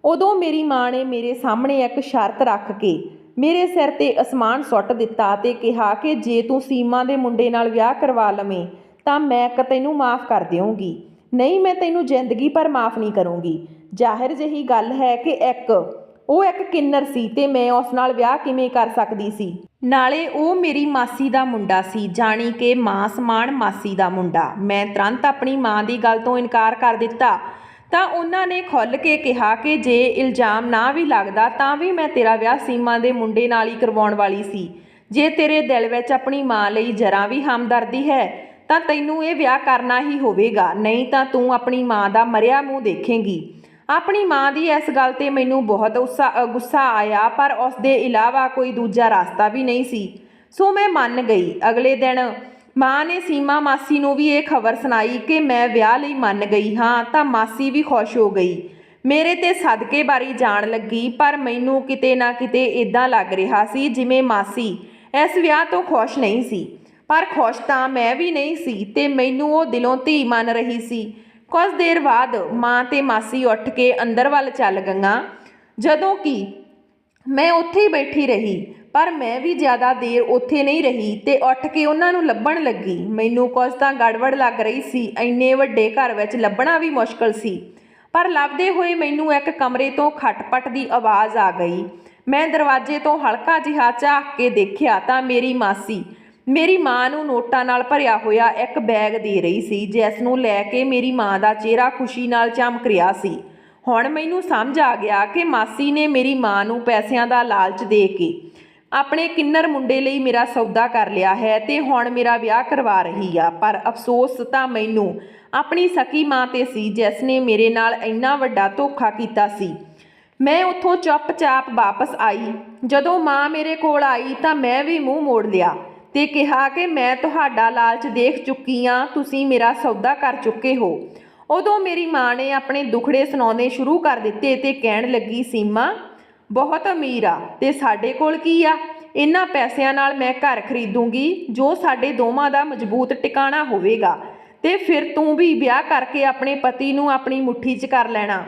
ਉਦੋਂ ਮੇਰੀ ਮਾਂ ਨੇ ਮੇਰੇ ਸਾਹਮਣੇ ਇੱਕ ਸ਼ਰਤ ਰੱਖ ਕੇ ਮੇਰੇ ਸਿਰ 'ਤੇ ਅਸਮਾਨ ਸੁੱਟ ਦਿੱਤਾ ਅਤੇ ਕਿਹਾ ਕਿ ਜੇ ਤੂੰ ਸੀਮਾ ਦੇ ਮੁੰਡੇ ਨਾਲ ਵਿਆਹ ਕਰਵਾ ਲਵੇਂ ਤਾਂ ਮੈਂ ਤੈਨੂੰ ਮਾफ़ ਕਰ ਦਿਆਂਗੀ, ਨਹੀਂ ਮੈਂ ਤੈਨੂੰ ਜ਼ਿੰਦਗੀ ਭਰ ਮਾफ़ ਨਹੀਂ ਕਰੂੰਗੀ। ਜ਼ਾਹਿਰ ਜਿਹੀ ਗੱਲ ਹੈ ਕਿ ਉਹ ਇੱਕ ਕਿੰਨਰ ਸੀ ਤੇ ਮੈਂ ਉਸ ਨਾਲ ਵਿਆਹ ਕਿਵੇਂ ਕਰ ਸਕਦੀ ਸੀ। ਨਾਲੇ ਉਹ ਮੇਰੀ ਮਾਸੀ ਦਾ ਮੁੰਡਾ ਸੀ, ਜਾਣੀ ਕਿ ਮਾਂ ਸਮਾਨ ਮਾਸੀ ਦਾ ਮੁੰਡਾ। ਮੈਂ ਤੁਰੰਤ ਆਪਣੀ ਮਾਂ ਦੀ ਗੱਲ ਤੋਂ ਇਨਕਾਰ ਕਰ ਦਿੱਤਾ ਤਾਂ ਉਹਨਾਂ ਨੇ ਖੁੱਲ੍ਹ ਕੇ ਕਿਹਾ ਕਿ ਜੇ ਇਲਜ਼ਾਮ ਨਾ ਵੀ ਲੱਗਦਾ ਤਾਂ ਵੀ ਮੈਂ ਤੇਰਾ ਵਿਆਹ ਸੀਮਾ ਦੇ ਮੁੰਡੇ ਨਾਲ ਹੀ ਕਰਵਾਉਣ ਵਾਲੀ ਸੀ। ਜੇ ਤੇਰੇ ਦਿਲ ਵਿੱਚ ਆਪਣੀ ਮਾਂ ਲਈ ਜਰਾ ਵੀ ਹਮਦਰਦੀ ਹੈ ਤਾਂ ਤੈਨੂੰ ਇਹ ਵਿਆਹ ਕਰਨਾ ਹੀ ਹੋਵੇਗਾ, ਨਹੀਂ ਤਾਂ ਤੂੰ ਆਪਣੀ ਮਾਂ ਦਾ ਮਰਿਆ ਮੂੰਹ ਦੇਖੇਂਗੀ। ਆਪਣੀ ਮਾਂ ਦੀ ਇਸ ਗੱਲ 'ਤੇ ਮੈਨੂੰ ਬਹੁਤ ਗੁੱਸਾ ਆਇਆ, ਪਰ ਉਸ ਦੇ ਇਲਾਵਾ ਕੋਈ ਦੂਜਾ ਰਸਤਾ ਵੀ ਨਹੀਂ ਸੀ, ਸੋ ਮੈਂ ਮੰਨ ਗਈ। ਅਗਲੇ ਦਿਨ ਮਾਂ ਨੇ ਸੀਮਾ ਮਾਸੀ ਨੂੰ ਵੀ ਇਹ ਖਬਰ ਸੁਣਾਈ ਕਿ ਮੈਂ ਵਿਆਹ ਲਈ ਮੰਨ ਗਈ ਹਾਂ, ਤਾਂ ਮਾਸੀ ਵੀ ਖੁਸ਼ ਹੋ ਗਈ। ਮੇਰੇ 'ਤੇ ਸਦਕੇ ਬਾਰੀ ਜਾਣ ਲੱਗੀ, ਪਰ ਮੈਨੂੰ ਕਿਤੇ ਨਾ ਕਿਤੇ ਇੱਦਾਂ ਲੱਗ ਰਿਹਾ ਸੀ ਜਿਵੇਂ ਮਾਸੀ ਇਸ ਵਿਆਹ ਤੋਂ ਖੁਸ਼ ਨਹੀਂ ਸੀ। ਪਰ ਖੁਸ਼ ਤਾਂ ਮੈਂ ਵੀ ਨਹੀਂ ਸੀ ਤੇ ਮੈਨੂੰ ਉਹ ਦਿਲੋਂ ਧੀ ਮੰਨ ਰਹੀ ਸੀ। ਕੁਝ ਦੇਰ ਬਾਅਦ ਮਾਂ ਤੇ ਮਾਸੀ ਉੱਠ ਕੇ ਅੰਦਰ ਵੱਲ ਚੱਲ ਗਈਆਂ, ਜਦੋਂ ਕਿ ਮੈਂ ਉੱਥੇ ਹੀ ਬੈਠੀ ਰਹੀ। ਪਰ ਮੈਂ ਵੀ ਜ਼ਿਆਦਾ ਦੇਰ ਉੱਥੇ ਨਹੀਂ ਰਹੀ ਤੇ ਉੱਠ ਕੇ ਉਹਨਾਂ ਨੂੰ ਲੱਭਣ ਲੱਗੀ। ਮੈਨੂੰ ਕੁਝ ਤਾਂ ਗੜਬੜ ਲੱਗ ਰਹੀ ਸੀ, ਇੰਨੇ ਵੱਡੇ ਘਰ ਵਿੱਚ ਲੱਭਣਾ ਵੀ ਮੁਸ਼ਕਲ ਸੀ। ਪਰ ਲੱਭਦੇ ਹੋਏ ਮੈਨੂੰ ਇੱਕ ਕਮਰੇ ਤੋਂ ਖਟਪਟ ਦੀ ਆਵਾਜ਼ ਆ ਗਈ। ਮੈਂ ਦਰਵਾਜ਼ੇ ਤੋਂ ਹਲਕਾ ਜਿਹਾ ਝਾਕ ਕੇ ਦੇਖਿਆ ਤਾਂ ਮੇਰੀ ਮਾਸੀ ਮੇਰੀ ਮਾਂ ਨੂੰ ਨੋਟਾਂ ਨਾਲ ਭਰਿਆ ਹੋਇਆ ਇੱਕ ਬੈਗ ਦੇ ਰਹੀ ਸੀ, ਜਿਸ ਨੂੰ ਲੈ ਕੇ ਮੇਰੀ ਮਾਂ ਦਾ ਚਿਹਰਾ ਖੁਸ਼ੀ ਨਾਲ ਚਮਕ ਰਿਹਾ ਸੀ। ਹੁਣ ਮੈਨੂੰ ਸਮਝ ਆ ਗਿਆ ਕਿ ਮਾਸੀ ਨੇ ਮੇਰੀ ਮਾਂ ਨੂੰ ਪੈਸਿਆਂ ਦਾ ਲਾਲਚ ਦੇ ਕੇ ਆਪਣੇ ਕਿੰਨਰ ਮੁੰਡੇ ਲਈ ਮੇਰਾ ਸੌਦਾ ਕਰ ਲਿਆ ਹੈ ਤੇ ਹੁਣ ਮੇਰਾ ਵਿਆਹ ਕਰਵਾ ਰਹੀ ਆ। ਪਰ ਅਫਸੋਸ ਤਾਂ ਮੈਨੂੰ ਆਪਣੀ ਸਕੀ ਮਾਂ 'ਤੇ ਸੀ, ਜਿਸ ਨੇ ਮੇਰੇ ਨਾਲ ਇੰਨਾ ਵੱਡਾ ਧੋਖਾ ਕੀਤਾ ਸੀ। ਮੈਂ ਉੱਥੋਂ ਚੁੱਪਚਾਪ ਵਾਪਸ ਆਈ। ਜਦੋਂ ਮਾਂ ਮੇਰੇ ਕੋਲ ਆਈ ਤਾਂ ਮੈਂ ਵੀ ਮੂੰਹ ਮੋੜ ਲਿਆ ਤੇ ਕਿਹਾ ਕਿ ਮੈਂ ਤੁਹਾਡਾ ਲਾਲਚ ਦੇਖ ਚੁੱਕੀ ਹਾਂ, ਤੁਸੀਂ ਮੇਰਾ ਸੌਦਾ ਕਰ ਚੁੱਕੇ ਹੋ। ਉਦੋਂ ਮੇਰੀ ਮਾਂ ਨੇ ਆਪਣੇ ਦੁਖੜੇ ਸੁਣਾਉਣੇ ਸ਼ੁਰੂ ਕਰ ਦਿੱਤੇ ਤੇ ਕਹਿਣ ਲੱਗੀ, ਸੀਮਾ ਬਹੁਤ ਅਮੀਰ ਆ ਤੇ ਸਾਡੇ ਕੋਲ ਕੀ ਆ? ਇਹਨਾਂ ਪੈਸਿਆਂ ਨਾਲ ਮੈਂ ਘਰ ਖਰੀਦੂੰਗੀ ਜੋ ਸਾਡੇ ਦੋਵਾਂ ਦਾ ਮਜ਼ਬੂਤ ਟਿਕਾਣਾ ਹੋਵੇਗਾ, ਤੇ ਫਿਰ ਤੂੰ ਵੀ ਵਿਆਹ ਕਰਕੇ ਆਪਣੇ ਪਤੀ ਨੂੰ ਆਪਣੀ ਮੁੱਠੀ 'ਚ ਕਰ ਲੈਣਾ।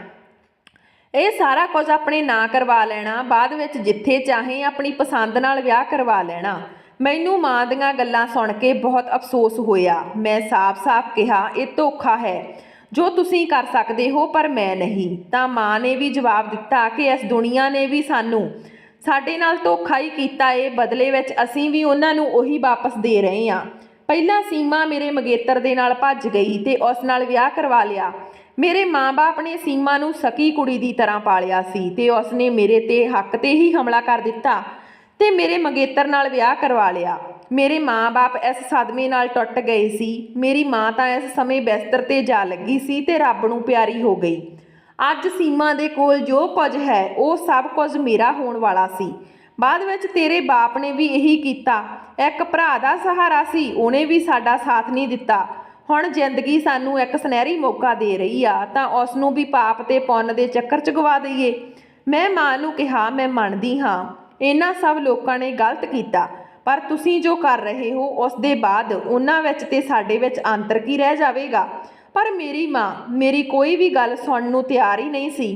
ਇਹ ਸਾਰਾ ਕੁਝ ਆਪਣੇ ਨਾਂ ਕਰਵਾ ਲੈਣਾ, ਬਾਅਦ ਵਿੱਚ ਜਿੱਥੇ ਚਾਹੇ ਆਪਣੀ ਪਸੰਦ ਨਾਲ ਵਿਆਹ ਕਰਵਾ ਲੈਣਾ। ਮੈਨੂੰ ਮਾਂ ਦੀਆਂ ਗੱਲਾਂ ਸੁਣ ਕੇ ਬਹੁਤ ਅਫਸੋਸ ਹੋਇਆ। ਮੈਂ ਸਾਫ਼-ਸਾਫ਼ ਕਿਹਾ, ਇਹ ਧੋਖਾ ਹੈ ਜੋ ਤੁਸੀਂ ਕਰ ਸਕਦੇ ਹੋ, ਪਰ ਮੈਂ ਨਹੀਂ। ਤਾਂ ਮਾਂ ਨੇ ਵੀ ਜਵਾਬ ਦਿੱਤਾ ਕਿ ਇਸ ਦੁਨੀਆ ਨੇ ਵੀ ਸਾਡੇ ਨਾਲ ਧੋਖਾ ਹੀ ਕੀਤਾ ਏ, ਬਦਲੇ ਵਿੱਚ ਅਸੀਂ ਵੀ ਉਹਨਾਂ ਨੂੰ ਉਹੀ ਵਾਪਸ ਦੇ ਰਹੇ ਹਾਂ। ਪਹਿਲਾਂ ਸੀਮਾ ਮੇਰੇ ਮੰਗੇਤਰ ਦੇ ਨਾਲ ਭੱਜ ਗਈ ਤੇ ਉਸ ਨਾਲ ਵਿਆਹ ਕਰਵਾ ਲਿਆ। ਮੇਰੇ ਮਾਂ-ਬਾਪ ਨੇ ਸੀਮਾ ਨੂੰ ਸਕੀ ਕੁੜੀ ਦੀ ਤਰ੍ਹਾਂ ਪਾਲਿਆ ਸੀ ਤੇ ਉਸ ਨੇ ਮੇਰੇ ਤੇ ਹੱਕ 'ਤੇ ਹੀ ਹਮਲਾ ਕਰ ਦਿੱਤਾ ਤੇ ਮੇਰੇ ਮੰਗੇਤਰ ਨਾਲ ਵਿਆਹ ਕਰਵਾ ਲਿਆ। ਮੇਰੇ ਮਾਂ-ਬਾਪ ਇਸ ਸਦਮੇ ਨਾਲ ਟੁੱਟ ਗਏ ਸੀ। ਮੇਰੀ ਮਾਂ ਤਾਂ ਇਸ ਸਮੇਂ ਬਿਸਤਰ 'ਤੇ ਜਾ ਲੱਗੀ ਸੀ ਤੇ ਰੱਬ ਨੂੰ ਪਿਆਰੀ ਹੋ ਗਈ। ਅੱਜ ਸੀਮਾ ਦੇ ਕੋਲ ਜੋ ਕੁਝ ਹੈ ਉਹ ਸਭ ਕੁਝ ਮੇਰਾ ਹੋਣ ਵਾਲਾ ਸੀ। ਬਾਅਦ ਵਿੱਚ ਤੇਰੇ ਬਾਪ ਨੇ ਵੀ ਇਹੀ ਕੀਤਾ। ਇੱਕ ਭਰਾ ਦਾ ਸਹਾਰਾ ਸੀ, ਉਹਨੇ ਵੀ ਸਾਡਾ ਸਾਥ ਨਹੀਂ ਦਿੱਤਾ। ਹੁਣ ਜ਼ਿੰਦਗੀ ਸਾਨੂੰ ਇੱਕ ਸੁਨਹਿਰੀ ਮੌਕਾ ਦੇ ਰਹੀ ਆ ਤਾਂ ਉਸ ਨੂੰ ਵੀ ਪਾਪ ਤੇ ਪੁੰਨ ਦੇ ਚੱਕਰ 'ਚ ਗਵਾ ਦਈਏ। ਮੈਂ ਮਾਂ ਨੂੰ ਕਿਹਾ, ਮੈਂ ਮੰਨਦੀ ਹਾਂ ਇਹਨਾਂ ਸਭ ਲੋਕਾਂ ਨੇ ਗਲਤ ਕੀਤਾ, ਪਰ ਤੁਸੀਂ ਜੋ ਕਰ ਰਹੇ ਹੋ ਉਸ ਦੇ ਬਾਅਦ ਉਹਨਾਂ ਵਿੱਚ ਤੇ ਸਾਡੇ ਵਿੱਚ ਅੰਤਰ ਕੀ ਰਹਿ ਜਾਵੇਗਾ। ਪਰ ਮੇਰੀ ਮਾਂ ਮੇਰੀ ਕੋਈ ਵੀ ਗੱਲ ਸੁਣਨ ਨੂੰ ਤਿਆਰ ਹੀ ਨਹੀਂ ਸੀ।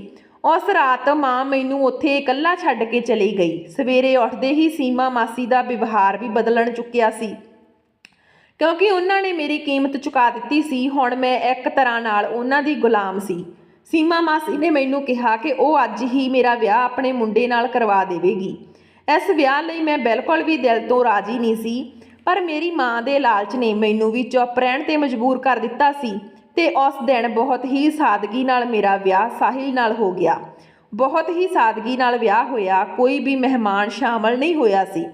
ਉਸ ਰਾਤ ਮਾਂ ਮੈਨੂੰ ਉੱਥੇ ਇਕੱਲਾ ਛੱਡ ਕੇ ਚਲੀ ਗਈ। ਸਵੇਰੇ ਉੱਠਦੇ ਹੀ ਸੀਮਾ ਮਾਸੀ ਦਾ ਵਿਵਹਾਰ ਵੀ ਬਦਲਣ ਚੁੱਕਿਆ ਸੀ, ਕਿਉਂਕਿ ਉਹਨਾਂ ਨੇ ਮੇਰੀ ਕੀਮਤ ਚੁਕਾ ਦਿੱਤੀ ਸੀ। ਹੁਣ ਮੈਂ ਇੱਕ ਤਰ੍ਹਾਂ ਨਾਲ ਉਹਨਾਂ ਦੀ ਗੁਲਾਮ ਸੀ। ਸੀਮਾ ਮਾਸੀ ਨੇ ਮੈਨੂੰ ਕਿਹਾ ਕਿ ਉਹ ਅੱਜ ਹੀ ਮੇਰਾ ਵਿਆਹ ਆਪਣੇ ਮੁੰਡੇ ਨਾਲ ਕਰਵਾ ਦੇਵੇਗੀ। ਇਸ ਵਿਆਹ ਲਈ ਮੈਂ ਬਿਲਕੁਲ ਵੀ ਦਿਲ ਤੋਂ ਰਾਜ਼ੀ ਨਹੀਂ ਸੀ, ਪਰ ਮੇਰੀ ਮਾਂ ਦੇ ਲਾਲਚ ਨੇ ਮੈਨੂੰ ਵੀ ਚੁੱਪ ਰਹਿਣ 'ਤੇ ਮਜਬੂਰ ਕਰ ਦਿੱਤਾ ਸੀ ਤੇ ਉਸ ਦਿਨ ਬਹੁਤ ਹੀ ਸਾਦਗੀ ਨਾਲ ਮੇਰਾ ਵਿਆਹ ਸਾਹਿਲ ਨਾਲ ਹੋ ਗਿਆ। ਬਹੁਤ ਹੀ ਸਾਦਗੀ ਨਾਲ ਵਿਆਹ ਹੋਇਆ, ਕੋਈ ਵੀ ਮਹਿਮਾਨ ਸ਼ਾਮਲ ਨਹੀਂ ਹੋਇਆ ਸੀ।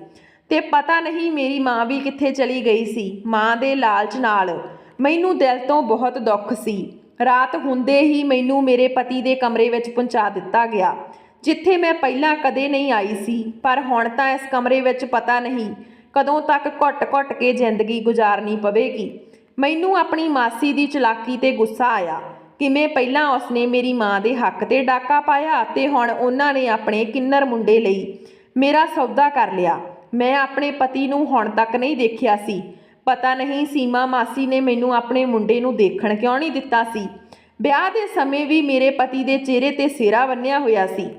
ਤੇ ਪਤਾ ਨਹੀਂ ਮੇਰੀ ਮਾਂ ਵੀ ਕਿੱਥੇ ਚਲੀ ਗਈ ਸੀ। ਮਾਂ ਦੇ ਲਾਲਚ ਨਾਲ ਮੈਨੂੰ ਦਿਲ ਤੋਂ ਬਹੁਤ ਦੁੱਖ ਸੀ। ਰਾਤ ਹੁੰਦੇ ਹੀ ਮੈਨੂੰ ਮੇਰੇ ਪਤੀ ਦੇ ਕਮਰੇ ਵਿੱਚ ਪਹੁੰਚਾ ਦਿੱਤਾ ਗਿਆ, ਜਿੱਥੇ ਮੈਂ ਪਹਿਲਾਂ ਕਦੇ ਨਹੀਂ ਆਈ ਸੀ। ਪਰ ਹੁਣ ਤਾਂ ਇਸ ਕਮਰੇ ਵਿੱਚ ਪਤਾ ਨਹੀਂ ਕਦੋਂ ਤੱਕ ਘੁੱਟ-ਘੁੱਟ ਕੇ ਜ਼ਿੰਦਗੀ ਗੁਜ਼ਾਰਨੀ ਪਵੇਗੀ। ਮੈਨੂੰ ਆਪਣੀ ਮਾਸੀ ਦੀ ਚਲਾਕੀ ਤੇ ਗੁੱਸਾ ਆਇਆ। ਕਿਵੇਂ ਪਹਿਲਾਂ ਉਸਨੇ ਮੇਰੀ ਮਾਂ ਦੇ ਹੱਕ ਤੇ ਡਾਕਾ ਪਾਇਆ ਤੇ ਹੁਣ ਉਹਨਾਂ ਨੇ ਆਪਣੇ ਕਿੰਨਰ ਮੁੰਡੇ ਲਈ ਮੇਰਾ ਸੌਦਾ ਕਰ ਲਿਆ। ਮੈਂ ਆਪਣੇ ਪਤੀ ਨੂੰ ਹੁਣ ਤੱਕ ਨਹੀਂ ਦੇਖਿਆ ਸੀ। ਪਤਾ ਨਹੀਂ ਸੀਮਾ ਮਾਸੀ ਨੇ ਮੈਨੂੰ ਆਪਣੇ ਮੁੰਡੇ ਨੂੰ ਦੇਖਣ ਕਿਉਂ ਨਹੀਂ ਦਿੱਤਾ ਸੀ। ਵਿਆਹ ਦੇ ਸਮੇਂ ਵੀ ਮੇਰੇ ਪਤੀ ਦੇ ਚਿਹਰੇ ਤੇ ਸਿਹਰਾ ਬੰਨ੍ਹਿਆ ਹੋਇਆ ਸੀ।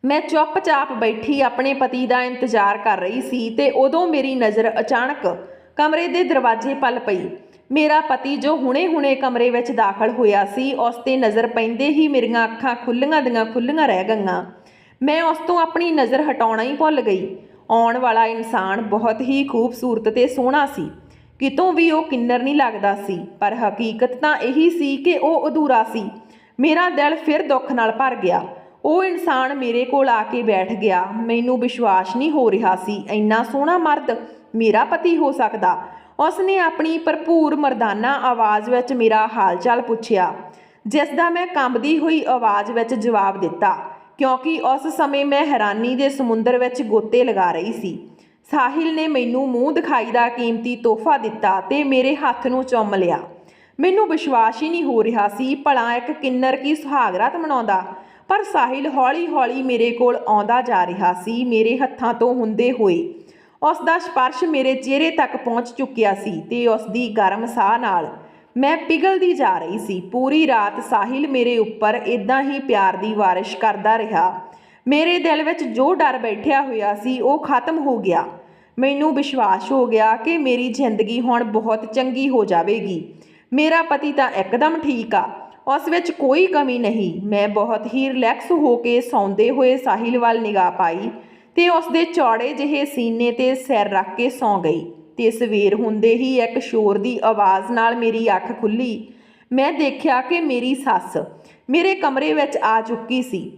ਮੈਂ ਚੁੱਪਚਾਪ ਬੈਠੀ ਆਪਣੇ ਪਤੀ ਦਾ ਇੰਤਜ਼ਾਰ ਕਰ ਰਹੀ ਸੀ ਤੇ ਉਦੋਂ ਮੇਰੀ ਨਜ਼ਰ ਅਚਾਨਕ ਕਮਰੇ ਦੇ ਦਰਵਾਜ਼ੇ ਪੱਲ ਪਈ। ਮੇਰਾ ਪਤੀ ਜੋ ਹੁਣੇ-ਹੁਣੇ ਕਮਰੇ ਵਿੱਚ ਦਾਖਲ ਹੋਇਆ ਸੀ, ਉਸ 'ਤੇ ਨਜ਼ਰ ਪੈਂਦੇ ਹੀ ਮੇਰੀਆਂ ਅੱਖਾਂ ਖੁੱਲ੍ਹੀਆਂ ਦੀਆਂ ਖੁੱਲ੍ਹੀਆਂ ਰਹਿ ਗਈਆਂ। ਮੈਂ ਉਸ ਤੋਂ ਆਪਣੀ ਨਜ਼ਰ ਹਟਾਉਣਾ ਹੀ ਭੁੱਲ ਗਈ। ਆਉਣ ਵਾਲਾ ਇਨਸਾਨ ਬਹੁਤ ਹੀ ਖੂਬਸੂਰਤ ਤੇ ਸੋਹਣਾ ਸੀ। ਕਿਤੋਂ ਵੀ ਉਹ ਕਿੰਨਰ ਨਹੀਂ ਲੱਗਦਾ ਸੀ, ਪਰ ਹਕੀਕਤ ਤਾਂ ਇਹੀ ਸੀ ਕਿ ਉਹ ਅਧੂਰਾ ਸੀ। ਮੇਰਾ ਦਿਲ ਫਿਰ ਦੁੱਖ ਨਾਲ ਭਰ ਗਿਆ। ਉਹ ਇਨਸਾਨ ਮੇਰੇ ਕੋਲ ਆ ਕੇ ਬੈਠ ਗਿਆ। ਮੈਨੂੰ ਵਿਸ਼ਵਾਸ ਨਹੀਂ ਹੋ ਰਿਹਾ ਸੀ ਇੰਨਾ ਸੋਹਣਾ ਮਰਦ ਮੇਰਾ ਪਤੀ ਹੋ ਸਕਦਾ। ਉਸਨੇ ਆਪਣੀ ਭਰਪੂਰ ਮਰਦਾਨਾ ਆਵਾਜ਼ ਵਿੱਚ ਮੇਰਾ ਹਾਲ ਚਾਲ ਪੁੱਛਿਆ, ਜਿਸ ਦਾ ਮੈਂ ਕੰਬਦੀ ਹੋਈ ਆਵਾਜ਼ ਵਿੱਚ ਜਵਾਬ ਦਿੱਤਾ, ਕਿਉਂਕਿ ਉਸ ਸਮੇਂ ਮੈਂ ਹੈਰਾਨੀ ਦੇ ਸਮੁੰਦਰ ਵਿੱਚ ਗੋਤੇ ਲਗਾ ਰਹੀ ਸੀ। ਸਾਹਿਲ ਨੇ ਮੈਨੂੰ ਮੂੰਹ ਦਿਖਾਈ ਦਾ ਕੀਮਤੀ ਤੋਹਫਾ ਦਿੱਤਾ ਤੇ ਮੇਰੇ ਹੱਥ ਨੂੰ ਚੁੰਮ ਲਿਆ। ਮੈਨੂੰ ਵਿਸ਼ਵਾਸ ਹੀ ਨਹੀਂ ਹੋ ਰਿਹਾ ਸੀ ਭਲਾ ਇੱਕ ਕਿੰਨਰ ਕੀ ਸੁਹਾਗਰਾਤ ਮਨਾਉਂਦਾ। ਪਰ ਸਾਹਿਲ ਹੌਲੀ-ਹੌਲੀ ਮੇਰੇ ਕੋਲ ਆਉਂਦਾ ਜਾ ਰਿਹਾ ਸੀ। ਮੇਰੇ ਹੱਥਾਂ ਤੋਂ ਹੁੰਦੇ ਹੋਏ ਉਸ ਦਾ ਸਪਰਸ਼ ਮੇਰੇ ਚਿਹਰੇ ਤੱਕ ਪਹੁੰਚ ਚੁੱਕਿਆ ਸੀ ਤੇ ਉਸ ਦੀ ਗਰਮ ਸਾਹ ਨਾਲ ਮੈਂ ਪਿਘਲਦੀ ਜਾ ਰਹੀ ਸੀ। ਪੂਰੀ ਰਾਤ ਸਾਹਿਲ ਮੇਰੇ ਉੱਪਰ ਇਦਾਂ ਹੀ ਪਿਆਰ ਦੀ ਬਾਰਿਸ਼ ਕਰਦਾ ਰਿਹਾ। ਮੇਰੇ ਦਿਲ ਵਿੱਚ ਜੋ ਡਰ ਬੈਠਿਆ ਹੋਇਆ ਸੀ ਉਹ ਖਤਮ ਹੋ ਗਿਆ। ਮੈਨੂੰ ਵਿਸ਼ਵਾਸ ਹੋ ਗਿਆ ਕਿ ਮੇਰੀ ਜ਼ਿੰਦਗੀ ਹੁਣ ਬਹੁਤ ਚੰਗੀ ਹੋ ਜਾਵੇਗੀ। ਮੇਰਾ ਪਤੀ ਤਾਂ ਇੱਕਦਮ ਠੀਕ ਆ, ਉਸ ਵਿੱਚ ਕੋਈ ਕਮੀ ਨਹੀਂ। ਮੈਂ ਬਹੁਤ ਹੀ ਰਿਲੈਕਸ ਹੋ ਕੇ ਸੌਂਦੇ ਹੋਏ ਸਾਹਿਲ ਵੱਲ ਨਿਗਾਹ ਪਾਈ ਤੇ ਉਸ ਦੇ ਚੌੜੇ ਜਿਹੇ ਸੀਨੇ ਤੇ ਸਿਰ ਰੱਖ ਕੇ ਸੌਂ ਗਈ। ਤੇ ਸਵੇਰ ਹੁੰਦੇ ਹੀ ਇੱਕ ਸ਼ੋਰ ਦੀ ਆਵਾਜ਼ ਨਾਲ ਮੇਰੀ ਅੱਖ ਖੁੱਲ੍ਹੀ। ਮੈਂ ਦੇਖਿਆ ਕਿ ਮੇਰੀ ਸੱਸ ਮੇਰੇ ਕਮਰੇ ਵਿੱਚ ਆ ਚੁੱਕੀ ਸੀ।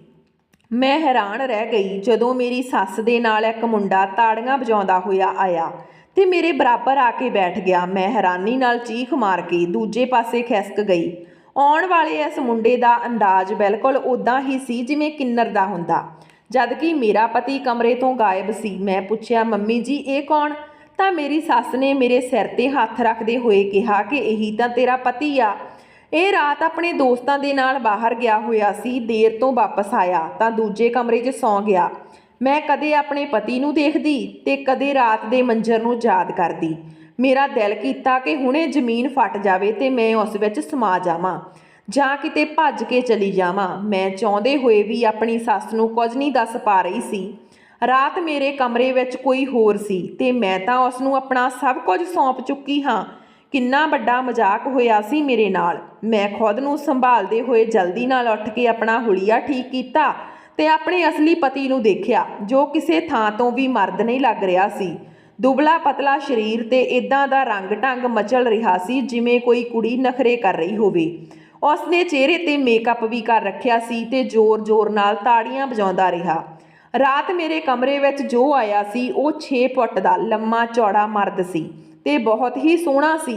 ਮੈਂ ਹੈਰਾਨ ਰਹਿ ਗਈ ਜਦੋਂ ਮੇਰੀ ਸੱਸ ਦੇ ਨਾਲ ਇੱਕ ਮੁੰਡਾ ਤਾੜੀਆਂ ਵਜਾਉਂਦਾ ਹੋਇਆ ਆਇਆ ਤੇ ਮੇਰੇ ਬਰਾਬਰ ਆ ਕੇ ਬੈਠ ਗਿਆ। ਮੈਂ ਹੈਰਾਨੀ ਨਾਲ ਚੀਖ ਮਾਰ ਕੇ ਦੂਜੇ ਪਾਸੇ ਖਿਸਕ ਗਈ। ਆਉਣ ਵਾਲੇ ਇਸ ਮੁੰਡੇ ਦਾ ਅੰਦਾਜ਼ ਬਿਲਕੁਲ ਉੱਦਾਂ ਹੀ ਸੀ ਜਿਵੇਂ ਕਿੰਨਰ ਦਾ ਹੁੰਦਾ, ਜਦ ਕਿ ਮੇਰਾ ਪਤੀ ਕਮਰੇ ਤੋਂ ਗਾਇਬ ਸੀ। ਮੈਂ ਪੁੱਛਿਆ, ਮੰਮੀ ਜੀ ਇਹ ਕੌਣ? ਤਾਂ ਮੇਰੀ ਸੱਸ ਨੇ ਮੇਰੇ ਸਿਰ ਤੇ ਹੱਥ ਰੱਖਦੇ ਹੋਏ ਕਿਹਾ ਕਿ ਇਹੀ ਤਾਂ ਤੇਰਾ ਪਤੀ ਆ। ਇਹ ਰਾਤ ਆਪਣੇ ਦੋਸਤਾਂ ਦੇ ਨਾਲ ਬਾਹਰ ਗਿਆ ਹੋਇਆ ਸੀ। ਦੇਰ ਤੋਂ ਵਾਪਸ ਆਇਆ ਤਾਂ ਦੂਜੇ ਕਮਰੇ 'ਚ ਸੌਂ ਗਿਆ। ਮੈਂ ਕਦੇ ਆਪਣੇ ਪਤੀ ਨੂੰ ਦੇਖਦੀ ਤੇ ਕਦੇ ਰਾਤ ਦੇ ਮੰਜ਼ਰ ਨੂੰ ਯਾਦ ਕਰਦੀ। ਮੇਰਾ ਦਿਲ ਕੀਤਾ ਕਿ ਹੁਣੇ ਜ਼ਮੀਨ ਫਟ ਜਾਵੇ ਤੇ ਮੈਂ ਉਸ ਵਿੱਚ ਸਮਾ ਜਾਵਾਂ ਜਾਂ ਕਿਤੇ ਭੱਜ ਕੇ ਚਲੀ ਜਾਵਾਂ। ਮੈਂ ਚਾਹੁੰਦੇ ਹੋਏ ਵੀ ਆਪਣੀ ਸੱਸ ਨੂੰ ਕੁਝ ਨਹੀਂ ਦੱਸ ਪਾ ਰਹੀ ਸੀ। ਰਾਤ ਮੇਰੇ ਕਮਰੇ ਵਿੱਚ ਕੋਈ ਹੋਰ ਸੀ ਤੇ ਮੈਂ ਤਾਂ ਉਸ ਨੂੰ ਆਪਣਾ ਸਭ ਕੁਝ ਸੌਂਪ ਚੁੱਕੀ ਹਾਂ। ਕਿੰਨਾ ਵੱਡਾ ਮਜ਼ਾਕ ਹੋਇਆ ਸੀ ਮੇਰੇ ਨਾਲ। ਮੈਂ ਖੁਦ ਨੂੰ ਸੰਭਾਲਦੇ ਹੋਏ ਜਲਦੀ ਨਾਲ ਉੱਠ ਕੇ ਆਪਣਾ ਹੁਲੀਆ ਠੀਕ ਕੀਤਾ ਤੇ ਆਪਣੇ ਅਸਲੀ ਪਤੀ ਨੂੰ ਦੇਖਿਆ, ਜੋ ਕਿਸੇ ਥਾਂ ਤੋਂ ਵੀ ਮਰਦ ਨਹੀਂ ਲੱਗ ਰਿਹਾ ਸੀ। ਦੁਬਲਾ ਪਤਲਾ ਸਰੀਰ ਤੇ ਇਦਾਂ ਦਾ ਰੰਗ ਢੰਗ ਮਚਲ ਰਿਹਾ ਸੀ ਜਿਵੇਂ ਕੋਈ ਕੁੜੀ ਨਖਰੇ ਕਰ ਰਹੀ ਹੋਵੇ। ਉਸਨੇ ਚਿਹਰੇ ਤੇ ਮੇਕਅਪ ਵੀ ਕਰ ਰੱਖਿਆ ਸੀ ਤੇ ਜ਼ੋਰ-ਜ਼ੋਰ ਨਾਲ ਤਾੜੀਆਂ ਵਜਾਉਂਦਾ ਰਿਹਾ। ਰਾਤ ਮੇਰੇ ਕਮਰੇ ਵਿੱਚ ਜੋ ਆਇਆ ਸੀ ਉਹ 6 ਫੁੱਟ ਦਾ ਲੰਮਾ ਚੌੜਾ ਮਰਦ ਸੀ ਤੇ ਬਹੁਤ ਹੀ ਸੋਹਣਾ ਸੀ।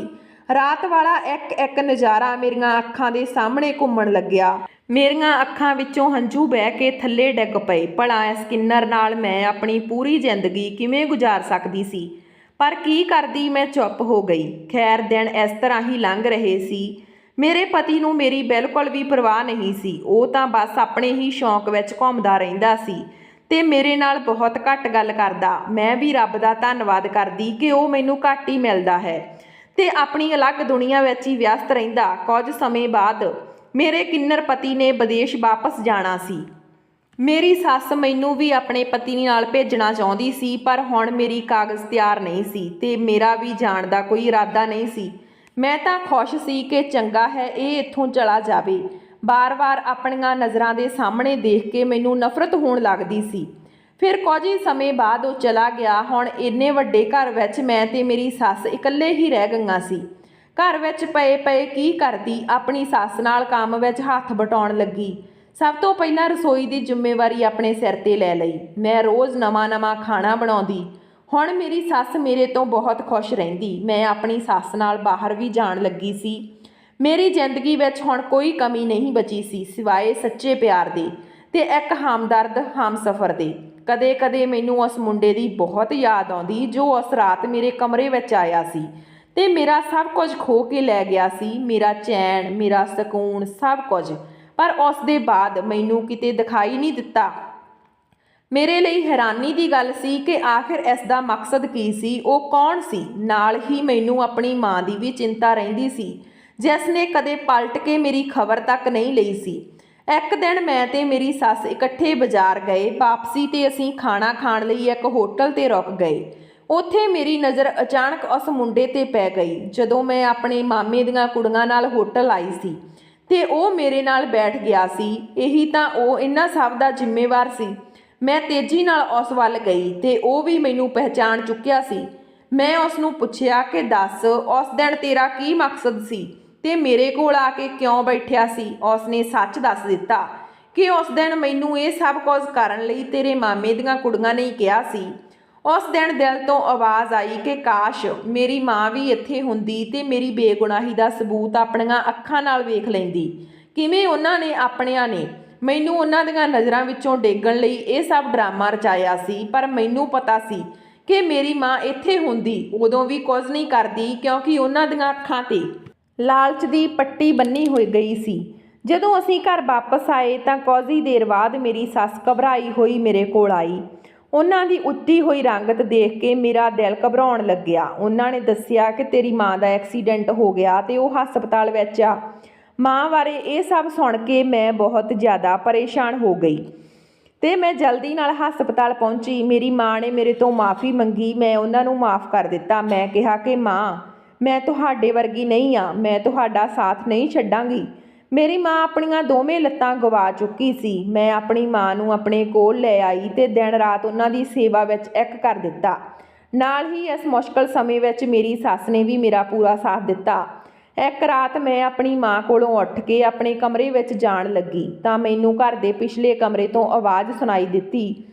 ਰਾਤ ਵਾਲਾ ਇੱਕ ਨਜ਼ਾਰਾ ਮੇਰੀਆਂ ਅੱਖਾਂ ਦੇ ਸਾਹਮਣੇ ਘੁੰਮਣ ਲੱਗਿਆ। ਮੇਰੀਆਂ ਅੱਖਾਂ ਵਿੱਚੋਂ ਹੰਝੂ ਵਹਿ ਕੇ ਥੱਲੇ ਡਿੱਗ ਪਏ। ਭਲਾ ਇਸ ਕਿੰਨਰ ਨਾਲ ਮੈਂ ਆਪਣੀ ਪੂਰੀ ਜ਼ਿੰਦਗੀ ਕਿਵੇਂ ਗੁਜ਼ਾਰ ਸਕਦੀ ਸੀ? ਪਰ ਕੀ ਕਰਦੀ, ਮੈਂ ਚੁੱਪ ਹੋ ਗਈ। ਖੈਰ, ਦਿਨ ਇਸ ਤਰ੍ਹਾਂ ਹੀ ਲੰਘ ਰਹੇ ਸੀ। ਮੇਰੇ ਪਤੀ ਨੂੰ ਮੇਰੀ ਬਿਲਕੁਲ ਵੀ ਪਰਵਾਹ ਨਹੀਂ ਸੀ। ਉਹ ਤਾਂ ਬਸ ਆਪਣੇ ਹੀ ਸ਼ੌਂਕ ਵਿੱਚ ਘੁੰਮਦਾ ਰਹਿੰਦਾ ਸੀ ਤੇ ਮੇਰੇ ਨਾਲ ਬਹੁਤ ਘੱਟ ਗੱਲ ਕਰਦਾ। ਮੈਂ ਵੀ ਰੱਬ ਦਾ ਧੰਨਵਾਦ ਕਰਦੀ ਕਿ ਉਹ ਮੈਨੂੰ ਘੱਟ ਹੀ ਮਿਲਦਾ ਹੈ ਤੇ ਆਪਣੀ ਅਲੱਗ ਦੁਨੀਆ ਵਿੱਚ ਹੀ ਵਿਅਸਤ ਰਹਿੰਦਾ। ਕੁਝ ਸਮੇਂ ਬਾਅਦ ਮੇਰੇ ਕਿੰਨਰ ਪਤੀ ਨੇ ਵਿਦੇਸ਼ ਵਾਪਸ ਜਾਣਾ ਸੀ। ਮੇਰੀ ਸੱਸ ਮੈਨੂੰ ਵੀ ਆਪਣੇ ਪਤੀ ਨਾਲ ਭੇਜਣਾ ਚਾਹੁੰਦੀ ਸੀ, ਪਰ ਹੁਣ ਮੇਰੀ ਕਾਗਜ਼ ਤਿਆਰ ਨਹੀਂ ਸੀ ਤੇ ਮੇਰਾ ਵੀ ਜਾਣ ਦਾ ਕੋਈ ਇਰਾਦਾ ਨਹੀਂ ਸੀ। ਮੈਂ ਤਾਂ ਖੁਸ਼ ਸੀ ਕਿ ਚੰਗਾ ਹੈ ਇਹ ਇੱਥੋਂ ਚਲਾ ਜਾਵੇ। ਬਾਰ-ਬਾਰ ਆਪਣੀਆਂ ਨਜ਼ਰਾਂ ਦੇ ਸਾਹਮਣੇ ਦੇਖ ਕੇ ਮੈਨੂੰ ਨਫ਼ਰਤ ਹੋਣ ਲੱਗਦੀ ਸੀ। ਫਿਰ ਕੁਝ ਹੀ ਸਮੇਂ ਬਾਅਦ ਉਹ ਚਲਾ ਗਿਆ। ਹੁਣ ਇੰਨੇ ਵੱਡੇ ਘਰ ਵਿੱਚ ਮੈਂ ਤੇ ਮੇਰੀ ਸੱਸ ਇਕੱਲੇ ਹੀ ਰਹਿ ਗਈਆਂ ਸੀ। ਘਰ ਵਿੱਚ ਪਏ ਕੀ ਕਰਦੀ, ਆਪਣੀ ਸੱਸ ਨਾਲ ਕੰਮ ਵਿੱਚ ਹੱਥ ਵਟਾਉਣ ਲੱਗੀ। ਸਭ ਤੋਂ ਪਹਿਲਾਂ ਰਸੋਈ ਦੀ ਜ਼ਿੰਮੇਵਾਰੀ ਆਪਣੇ ਸਿਰ ਤੇ ਲੈ ਲਈ। ਮੈਂ ਰੋਜ਼ ਨਵਾਂ-ਨਵਾਂ ਖਾਣਾ ਬਣਾਉਂਦੀ। ਹੁਣ ਮੇਰੀ ਸੱਸ ਮੇਰੇ ਤੋਂ ਬਹੁਤ ਖੁਸ਼ ਰਹਿੰਦੀ। ਮੈਂ ਆਪਣੀ ਸੱਸ ਨਾਲ ਬਾਹਰ ਵੀ ਜਾਣ ਲੱਗੀ ਸੀ। ਮੇਰੀ ਜ਼ਿੰਦਗੀ ਵਿੱਚ ਹੁਣ ਕੋਈ ਕਮੀ ਨਹੀਂ ਬਚੀ ਸੀ ਸਿਵਾਏ ਸੱਚੇ ਪਿਆਰ ਦੀ ਤੇ ਇੱਕ ਹਮਦਰਦ ਹਮਸਫ਼ਰ ਦੇ। ਕਦੇ ਕਦੇ ਮੈਨੂੰ ਉਸ ਮੁੰਡੇ ਦੀ ਬਹੁਤ ਯਾਦ ਆਉਂਦੀ ਜੋ ਉਸ ਰਾਤ ਮੇਰੇ ਕਮਰੇ ਵਿੱਚ ਆਇਆ ਸੀ ਤੇ ਮੇਰਾ ਸਭ ਕੁਝ ਖੋਹ ਕੇ ਲੈ ਗਿਆ ਸੀ, ਮੇਰਾ ਚੈਨ, ਮੇਰਾ ਸਕੂਨ, ਸਭ ਕੁਝ। ਪਰ ਉਸ ਦੇ ਬਾਅਦ ਮੈਨੂੰ ਕਿਤੇ ਦਿਖਾਈ ਨਹੀਂ ਦਿੱਤਾ। ਮੇਰੇ ਲਈ ਹੈਰਾਨੀ ਦੀ ਗੱਲ ਸੀ ਕਿ ਆਖਿਰ ਇਸ ਦਾ ਮਕਸਦ ਕੀ ਸੀ, ਉਹ ਕੌਣ ਸੀ। ਨਾਲ ਹੀ ਮੈਨੂੰ ਆਪਣੀ ਮਾਂ ਦੀ ਵੀ ਚਿੰਤਾ ਰਹਿੰਦੀ ਸੀ ਜਿਸ ਨੇ ਕਦੇ ਪਲਟ ਕੇ ਮੇਰੀ ਖਬਰ ਤੱਕ ਨਹੀਂ ਲਈ ਸੀ। ਇੱਕ ਦਿਨ ਮੈਂ ਤੇ ਮੇਰੀ ਸੱਸ ਇਕੱਠੇ ਬਾਜ਼ਾਰ ਗਏ। ਵਾਪਸੀ ਤੇ ਅਸੀਂ ਖਾਣਾ ਖਾਣ ਲਈ ਇੱਕ ਹੋਟਲ ਤੇ ਰੁਕ ਗਏ। ਉੱਥੇ ਮੇਰੀ ਨਜ਼ਰ ਅਚਾਨਕ ਉਸ ਮੁੰਡੇ ਤੇ ਪੈ ਗਈ। ਜਦੋਂ ਮੈਂ ਆਪਣੇ ਮਾਮੇ ਦੀਆਂ ਕੁੜੀਆਂ ਨਾਲ ਹੋਟਲ ਆਈ ਸੀ ਤੇ ਉਹ ਮੇਰੇ ਨਾਲ ਬੈਠ ਗਿਆ ਸੀ, ਇਹੀ ਤਾਂ ਉਹ ਇਹਨਾਂ ਸਭ ਦਾ ਜ਼ਿੰਮੇਵਾਰ ਸੀ। ਮੈਂ ਤੇਜ਼ੀ ਨਾਲ ਉਸ ਵੱਲ ਗਈ ਤੇ ਉਹ ਵੀ ਮੈਨੂੰ ਪਹਿਚਾਣ ਚੁੱਕਿਆ ਸੀ। ਮੈਂ ਉਸ ਨੂੰ ਪੁੱਛਿਆ ਕਿ ਦੱਸ, ਉਸ ਦਿਨ ਤੇਰਾ ਕੀ ਮਕਸਦ ਸੀ ਤੇ ਮੇਰੇ ਕੋਲ ਆ ਕੇ ਕਿਉਂ ਬੈਠਿਆ ਸੀ। ਉਸ ਨੇ ਸੱਚ ਦੱਸ ਦਿੱਤਾ ਕਿ ਉਸ ਦਿਨ ਮੈਨੂੰ ਇਹ ਸਭ ਕੁਝ ਕਰਨ ਲਈ ਤੇਰੇ ਮਾਮੇ ਦੀਆਂ ਕੁੜੀਆਂ ਨੇ ਕਿਹਾ ਸੀ। ਉਸ ਦਿਨ ਦਿਲ ਤੋਂ ਆਵਾਜ਼ ਆਈ ਕਿ ਕਾਸ਼ ਮੇਰੀ ਮਾਂ ਵੀ ਇੱਥੇ ਹੁੰਦੀ ਤੇ ਮੇਰੀ ਬੇਗੁਨਾਹੀ ਦਾ ਸਬੂਤ ਆਪਣੀਆਂ ਅੱਖਾਂ ਨਾਲ ਵੇਖ ਲੈਂਦੀ। ਕਿਵੇਂ ਉਹਨਾਂ ਨੇ ਆਪਣਿਆਂ ਨੇ ਮੈਨੂੰ ਉਹਨਾਂ ਦੀਆਂ ਨਜ਼ਰਾਂ ਵਿੱਚੋਂ ਡੇਗਣ ਲਈ ਇਹ ਸਭ ਡਰਾਮਾ ਰਚਾਇਆ ਸੀ। ਪਰ ਮੈਨੂੰ ਪਤਾ ਸੀ ਕਿ ਮੇਰੀ ਮਾਂ ਇੱਥੇ ਹੁੰਦੀ ਉਦੋਂ ਵੀ ਕੁਝ ਨਹੀਂ ਕਰਦੀ ਕਿਉਂਕਿ ਉਹਨਾਂ ਦੀਆਂ ਅੱਖਾਂ ਤੇ ਲਾਲਚ ਦੀ ਪੱਟੀ ਬੰਨੀ ਹੋਈ ਗਈ ਸੀ। ਜਦੋਂ ਅਸੀਂ ਘਰ ਵਾਪਸ ਆਏ ਤਾਂ ਕੁਝ ਹੀ ਦੇਰ ਬਾਅਦ ਮੇਰੀ ਸੱਸ ਘਬਰਾਈ ਹੋਈ ਮੇਰੇ ਕੋਲ ਆਈ। ਉਹਨਾਂ ਦੀ ਉੱਚੀ ਹੋਈ ਰੰਗਤ ਦੇਖ ਕੇ ਮੇਰਾ ਦਿਲ ਘਬਰਾਉਣ ਲੱਗਿਆ। ਉਹਨਾਂ ਨੇ ਦੱਸਿਆ ਕਿ ਤੇਰੀ ਮਾਂ ਦਾ ਐਕਸੀਡੈਂਟ ਹੋ ਗਿਆ ਤੇ ਉਹ ਹਸਪਤਾਲ ਵਿੱਚ ਆ। ਮਾਂ ਬਾਰੇ ਇਹ ਸਭ ਸੁਣ ਕੇ ਮੈਂ ਬਹੁਤ ਜ਼ਿਆਦਾ ਪਰੇਸ਼ਾਨ ਹੋ ਗਈ ਤੇ ਮੈਂ ਜਲਦੀ ਨਾਲ ਹਸਪਤਾਲ ਪਹੁੰਚੀ। ਮੇਰੀ ਮਾਂ ਨੇ ਮੇਰੇ ਤੋਂ ਮਾफ़ੀ ਮੰਗੀ। ਮੈਂ ਉਹਨਾਂ ਨੂੰ ਮਾफ़ ਕਰ ਦਿੱਤਾ। ਮੈਂ ਕਿਹਾ ਕਿ ਮਾਂ, ਮੈਂ ਤੁਹਾਡੇ ਵਰਗੀ ਨਹੀਂ ਆ, ਮੈਂ ਤੁਹਾਡਾ ਸਾਥ ਨਹੀਂ ਛੱਡਾਂਗੀ। ਮੇਰੀ ਮਾਂ ਆਪਣੀਆਂ ਦੋਵੇਂ ਲੱਤਾਂ ਗਵਾ ਚੁੱਕੀ ਸੀ। ਮੈਂ ਆਪਣੀ ਮਾਂ ਨੂੰ ਆਪਣੇ ਕੋਲ ਲੈ ਆਈ ਤੇ ਦਿਨ ਰਾਤ ਉਹਨਾਂ ਦੀ ਸੇਵਾ ਵਿੱਚ ਇੱਕ ਕਰ ਦਿੱਤਾ। ਨਾਲ ਹੀ ਇਸ ਮੁਸ਼ਕਲ ਸਮੇਂ ਵਿੱਚ ਮੇਰੀ ਸੱਸ ਨੇ ਵੀ ਮੇਰਾ ਪੂਰਾ ਸਾਥ ਦਿੱਤਾ। ਇੱਕ ਰਾਤ ਮੈਂ ਆਪਣੀ ਮਾਂ ਕੋਲੋਂ ਉੱਠ ਕੇ ਆਪਣੇ ਕਮਰੇ ਵਿੱਚ ਜਾਣ ਲੱਗੀ ਤਾਂ ਮੈਨੂੰ ਘਰ ਦੇ ਪਿਛਲੇ ਕਮਰੇ ਤੋਂ ਆਵਾਜ਼ ਸੁਣਾਈ ਦਿੱਤੀ।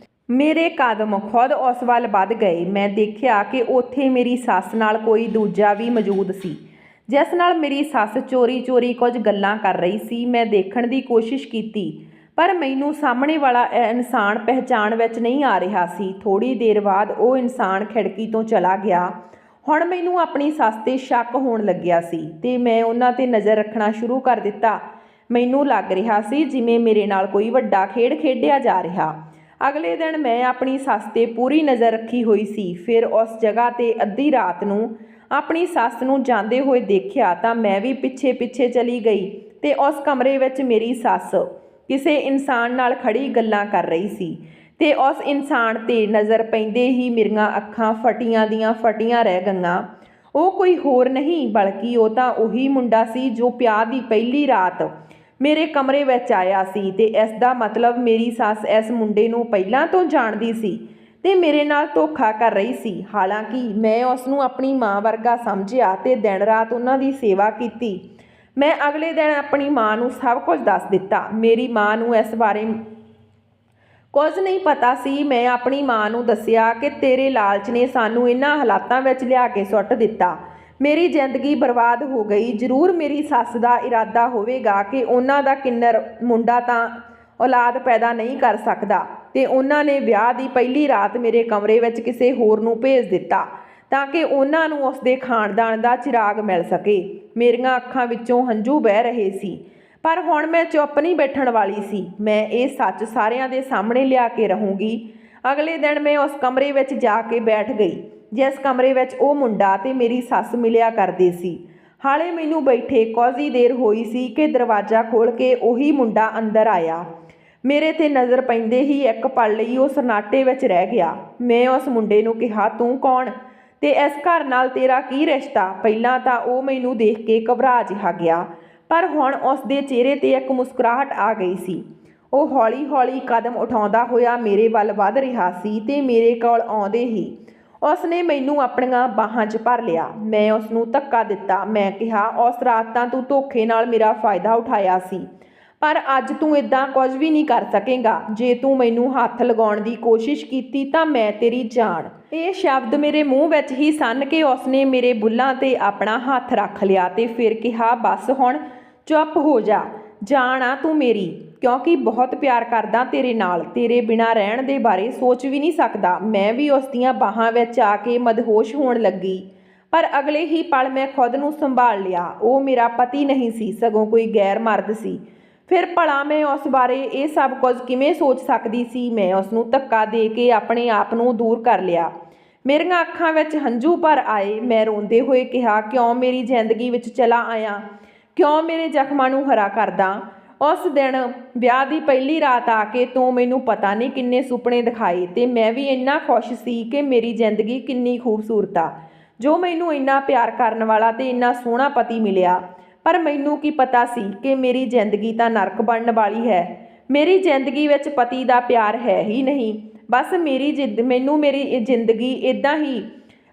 ਮੇਰੇ ਕਦਮ ਖੁਦ ਉਸ ਵੱਲ ਵੱਧ ਗਏ। ਮੈਂ ਦੇਖਿਆ ਕਿ ਉੱਥੇ ਮੇਰੀ ਸੱਸ ਨਾਲ ਕੋਈ ਦੂਜਾ ਵੀ ਮੌਜੂਦ ਸੀ ਜਿਸ ਨਾਲ ਮੇਰੀ ਸੱਸ ਚੋਰੀ ਚੋਰੀ ਕੁਝ ਗੱਲਾਂ ਕਰ ਰਹੀ ਸੀ। ਮੈਂ ਦੇਖਣ ਦੀ ਕੋਸ਼ਿਸ਼ ਕੀਤੀ ਪਰ ਮੈਨੂੰ ਸਾਹਮਣੇ ਵਾਲਾ ਇਨਸਾਨ ਪਹਿਚਾਣ ਵਿੱਚ ਨਹੀਂ ਆ ਰਿਹਾ ਸੀ। ਥੋੜੀ ਦੇਰ ਬਾਅਦ ਉਹ ਇਨਸਾਨ ਖਿੜਕੀ ਤੋਂ ਚਲਾ ਗਿਆ। ਹੁਣ ਮੈਨੂੰ ਆਪਣੀ ਸੱਸ 'ਤੇ ਸ਼ੱਕ ਹੋਣ ਲੱਗਿਆ ਸੀ ਤੇ ਮੈਂ ਉਹਨਾਂ 'ਤੇ ਨਜ਼ਰ ਰੱਖਣਾ ਸ਼ੁਰੂ ਕਰ ਦਿੱਤਾ। ਮੈਨੂੰ ਲੱਗ ਰਿਹਾ ਸੀ ਜਿਵੇਂ ਮੇਰੇ ਨਾਲ ਕੋਈ ਵੱਡਾ ਖੇਡ ਖੇਡਿਆ ਜਾ ਰਿਹਾ। ਅਗਲੇ ਦਿਨ ਮੈਂ ਆਪਣੀ ਸੱਸ 'ਤੇ ਪੂਰੀ ਨਜ਼ਰ ਰੱਖੀ ਹੋਈ ਸੀ। ਫਿਰ ਉਸ ਜਗ੍ਹਾ 'ਤੇ ਅੱਧੀ ਰਾਤ ਨੂੰ ਆਪਣੀ ਸੱਸ ਨੂੰ ਜਾਂਦੇ ਹੋਏ ਦੇਖਿਆ ਤਾਂ ਮੈਂ ਵੀ ਪਿੱਛੇ ਪਿੱਛੇ ਚਲੀ ਗਈ ਤੇ ਉਸ ਕਮਰੇ ਵਿੱਚ ਮੇਰੀ ਸੱਸ ਕਿਸੇ ਇਨਸਾਨ ਨਾਲ ਖੜੀ ਗੱਲਾਂ ਕਰ ਰਹੀ ਸੀ ਤੇ ਉਸ ਇਨਸਾਨ 'ਤੇ ਨਜ਼ਰ ਪੈਂਦੇ ਹੀ ਮੇਰੀਆਂ ਅੱਖਾਂ ਫਟੀਆਂ ਦੀਆਂ ਫਟੀਆਂ ਰਹਿ ਗਈਆਂ। ਉਹ ਕੋਈ ਹੋਰ ਨਹੀਂ ਬਲਕਿ ਉਹ ਤਾਂ ਉਹੀ ਮੁੰਡਾ ਸੀ ਜੋ ਵਿਆਹ ਦੀ ਪਹਿਲੀ ਰਾਤ ਮੇਰੇ ਕਮਰੇ ਵਿੱਚ ਆਇਆ ਸੀ ਤੇ ਇਸ ਦਾ ਮਤਲਬ ਮੇਰੀ ਸੱਸ ਇਸ ਮੁੰਡੇ ਨੂੰ ਪਹਿਲਾਂ ਤੋਂ ਜਾਣਦੀ ਸੀ ਤੇ ਮੇਰੇ ਨਾਲ ਧੋਖਾ ਕਰ ਰਹੀ ਸੀ। ਹਾਲਾਂਕਿ ਮੈਂ ਉਸ ਨੂੰ ਆਪਣੀ ਮਾਂ ਵਰਗਾ ਸਮਝਿਆ ਤੇ ਦਿਨ ਰਾਤ ਉਹਨਾਂ ਦੀ ਸੇਵਾ ਕੀਤੀ। ਮੈਂ ਅਗਲੇ ਦਿਨ ਆਪਣੀ ਮਾਂ ਨੂੰ ਸਭ ਕੁਝ ਦੱਸ ਦਿੱਤਾ। ਮੇਰੀ ਮਾਂ ਨੂੰ ਇਸ ਬਾਰੇ ਕੁਝ ਨਹੀਂ ਪਤਾ ਸੀ। ਮੈਂ ਆਪਣੀ ਮਾਂ ਨੂੰ ਦੱਸਿਆ ਕਿ ਤੇਰੇ ਲਾਲਚ ਨੇ ਸਾਨੂੰ ਇਹਨਾਂ ਹਾਲਾਤਾਂ ਵਿੱਚ ਲਿਆ ਕੇ ਸੁੱਟ ਦਿੱਤਾ। ਮੇਰੀ ਜ਼ਿੰਦਗੀ ਬਰਬਾਦ ਹੋ ਗਈ। ਜ਼ਰੂਰ ਮੇਰੀ ਸੱਸ ਦਾ ਇਰਾਦਾ ਹੋਵੇਗਾ ਕਿ ਉਹਨਾਂ ਦਾ ਕਿੰਨਰ ਮੁੰਡਾ ਤਾਂ ਔਲਾਦ ਪੈਦਾ ਨਹੀਂ ਕਰ ਸਕਦਾ ਤੇ ਉਹਨਾਂ ਨੇ ਵਿਆਹ ਦੀ ਪਹਿਲੀ ਰਾਤ ਮੇਰੇ ਕਮਰੇ ਵਿੱਚ ਕਿਸੇ ਹੋਰ ਨੂੰ ਭੇਜ ਦਿੱਤਾ ਤਾਂ ਕਿ ਉਹਨਾਂ ਨੂੰ ਉਸ ਦੇ ਖਾਨਦਾਨ ਦਾ ਚਿਰਾਗ ਮਿਲ ਸਕੇ। ਮੇਰੀਆਂ ਅੱਖਾਂ ਵਿੱਚੋਂ ਹੰਝੂ ਵਹਿ ਰਹੇ ਸੀ ਪਰ ਹੁਣ ਮੈਂ ਚੁੱਪ ਨਹੀਂ ਬੈਠਣ ਵਾਲੀ ਸੀ। ਮੈਂ ਇਹ ਸੱਚ ਸਾਰਿਆਂ ਦੇ ਸਾਹਮਣੇ ਲਿਆ ਕੇ ਰਹੂੰਗੀ। ਅਗਲੇ ਦਿਨ ਮੈਂ ਉਸ ਕਮਰੇ ਵਿੱਚ ਜਾ ਕੇ ਬੈਠ ਗਈ ਜਿਸ ਕਮਰੇ ਵਿੱਚ ਉਹ ਮੁੰਡਾ ਤੇ ਮੇਰੀ ਸੱਸ ਮਿਲਿਆ ਕਰਦੇ ਸੀ। ਹਾਲੇ ਮੈਨੂੰ ਬੈਠੇ ਕੁਝ ਹੀ ਦੇਰ ਹੋਈ ਸੀ ਕਿ ਦਰਵਾਜ਼ਾ ਖੋਲ੍ਹ ਕੇ ਉਹੀ ਮੁੰਡਾ ਅੰਦਰ ਆਇਆ। ਮੇਰੇ 'ਤੇ ਨਜ਼ਰ ਪੈਂਦੇ ਹੀ ਇੱਕ ਪਲ ਲਈ ਉਹ ਸਨਾਟੇ ਵਿੱਚ ਰਹਿ ਗਿਆ। ਮੈਂ ਉਸ ਮੁੰਡੇ ਨੂੰ ਕਿਹਾ, ਤੂੰ ਕੌਣ ਤੇ ਇਸ ਘਰ ਨਾਲ ਤੇਰਾ ਕੀ ਰਿਸ਼ਤਾ? ਪਹਿਲਾਂ ਤਾਂ ਉਹ ਮੈਨੂੰ ਦੇਖ ਕੇ ਘਬਰਾ ਜਿਹਾ ਗਿਆ ਪਰ ਹੁਣ ਉਸ ਦੇ ਚਿਹਰੇ 'ਤੇ ਇੱਕ ਮੁਸਕਰਾਹਟ ਆ ਗਈ ਸੀ। ਉਹ ਹੌਲੀ ਹੌਲੀ ਕਦਮ ਉਠਾਉਂਦਾ ਹੋਇਆ ਮੇਰੇ ਵੱਲ ਵੱਧ ਰਿਹਾ ਸੀ ਤੇ ਮੇਰੇ ਕੋਲ ਆਉਂਦੇ ਹੀ ਉਸ ਨੇ ਮੈਨੂੰ ਆਪਣੀਆਂ ਬਾਹਾਂ 'ਚ ਭਰ ਲਿਆ। ਮੈਂ ਉਸ ਨੂੰ ਧੱਕਾ ਦਿੱਤਾ। ਮੈਂ ਕਿਹਾ, ਉਸ ਰਾਤ ਤਾਂ ਤੂੰ ਧੋਖੇ ਨਾਲ ਮੇਰਾ ਫਾਇਦਾ ਉਠਾਇਆ ਸੀ ਪਰ ਅੱਜ ਤੂੰ ਇਦਾਂ ਕੁਝ ਵੀ ਨਹੀਂ ਕਰ ਸਕੇਗਾ। ਜੇ ਤੂੰ ਮੈਨੂੰ ਹੱਥ ਲਗਾਉਣ ਦੀ ਕੋਸ਼ਿਸ਼ ਕੀਤੀ ਤਾਂ ਮੈਂ ਤੇਰੀ ਜਾਨ। ਇਹ ਸ਼ਬਦ ਮੇਰੇ ਮੂੰਹ ਵਿੱਚ ਹੀ ਸੰਨ ਕੇ ਉਸਨੇ ਮੇਰੇ ਬੁੱਲ੍ਹਾਂ 'ਤੇ ਆਪਣਾ ਹੱਥ ਰੱਖ ਲਿਆ ਤੇ ਫਿਰ ਕਿਹਾ, ਬਸ ਹੁਣ ਚੁੱਪ ਹੋ ਜਾ, ਜਾਨ ਆ ਤੂੰ ਮੇਰੀ, ਕਿਉਂਕਿ ਬਹੁਤ ਪਿਆਰ ਕਰਦਾ ਤੇਰੇ ਨਾਲ, ਤੇਰੇ ਬਿਨਾਂ ਰਹਿਣ ਦੇ ਬਾਰੇ ਸੋਚ ਵੀ ਨਹੀਂ ਸਕਦਾ। ਮੈਂ ਵੀ ਉਸ ਦੀਆਂ ਬਾਹਾਂ ਵਿੱਚ ਆ ਕੇ ਮਦਹੋਸ਼ ਹੋਣ ਲੱਗੀ, ਪਰ ਅਗਲੇ ਹੀ ਪਲ ਮੈਂ ਖੁਦ ਨੂੰ ਸੰਭਾਲ ਲਿਆ। ਉਹ ਮੇਰਾ ਪਤੀ ਨਹੀਂ ਸੀ, ਸਗੋਂ ਕੋਈ ਗੈਰ ਮਰਦ ਸੀ। ਫਿਰ ਭਲਾ ਮੈਂ ਉਸ ਬਾਰੇ ਇਹ ਸਭ ਕੁਝ ਕਿਵੇਂ ਸੋਚ ਸਕਦੀ ਸੀ। ਮੈਂ ਉਸ ਨੂੰ ਧੱਕਾ ਦੇ ਕੇ ਆਪਣੇ ਆਪ ਨੂੰ ਦੂਰ ਕਰ ਲਿਆ। ਮੇਰੀਆਂ ਅੱਖਾਂ ਵਿੱਚ ਹੰਝੂ ਭਰ ਆਏ। ਮੈਂ ਰੋਂਦੇ ਹੋਏ ਕਿਹਾ, ਕਿਉਂ ਮੇਰੀ ਜ਼ਿੰਦਗੀ ਵਿੱਚ ਚਲਾ ਆਇਆ, ਕਿਉਂ ਮੇਰੇ ਜ਼ਖਮਾਂ ਨੂੰ ਹਰਾ ਕਰਦਾ। ਉਸ ਦਿਨ ਵਿਆਹ ਦੀ ਪਹਿਲੀ ਰਾਤ ਆ ਕੇ ਤੂੰ ਮੈਨੂੰ ਪਤਾ ਨਹੀਂ ਕਿੰਨੇ ਸੁਪਨੇ ਦਿਖਾਏ ਤੇ ਮੈਂ ਵੀ ਇੰਨਾ ਖੁਸ਼ ਸੀ ਕਿ ਮੇਰੀ ਜ਼ਿੰਦਗੀ ਕਿੰਨੀ ਖੂਬਸੂਰਤ ਆ, ਜੋ ਮੈਨੂੰ ਇੰਨਾ ਪਿਆਰ ਕਰਨ ਵਾਲਾ ਤੇ ਇੰਨਾ ਸੋਹਣਾ ਪਤੀ ਮਿਲਿਆ। ਪਰ ਮੈਨੂੰ ਕੀ ਪਤਾ ਸੀ ਕਿ ਮੇਰੀ ਜ਼ਿੰਦਗੀ ਤਾਂ ਨਰਕ ਬਣਨ ਵਾਲੀ ਹੈ। ਮੇਰੀ ਜ਼ਿੰਦਗੀ ਵਿੱਚ ਪਤੀ ਦਾ ਪਿਆਰ ਹੈ ਹੀ ਨਹੀਂ। ਬਸ ਮੈਨੂੰ ਮੇਰੀ ਜ਼ਿੰਦਗੀ ਇੱਦਾਂ ਹੀ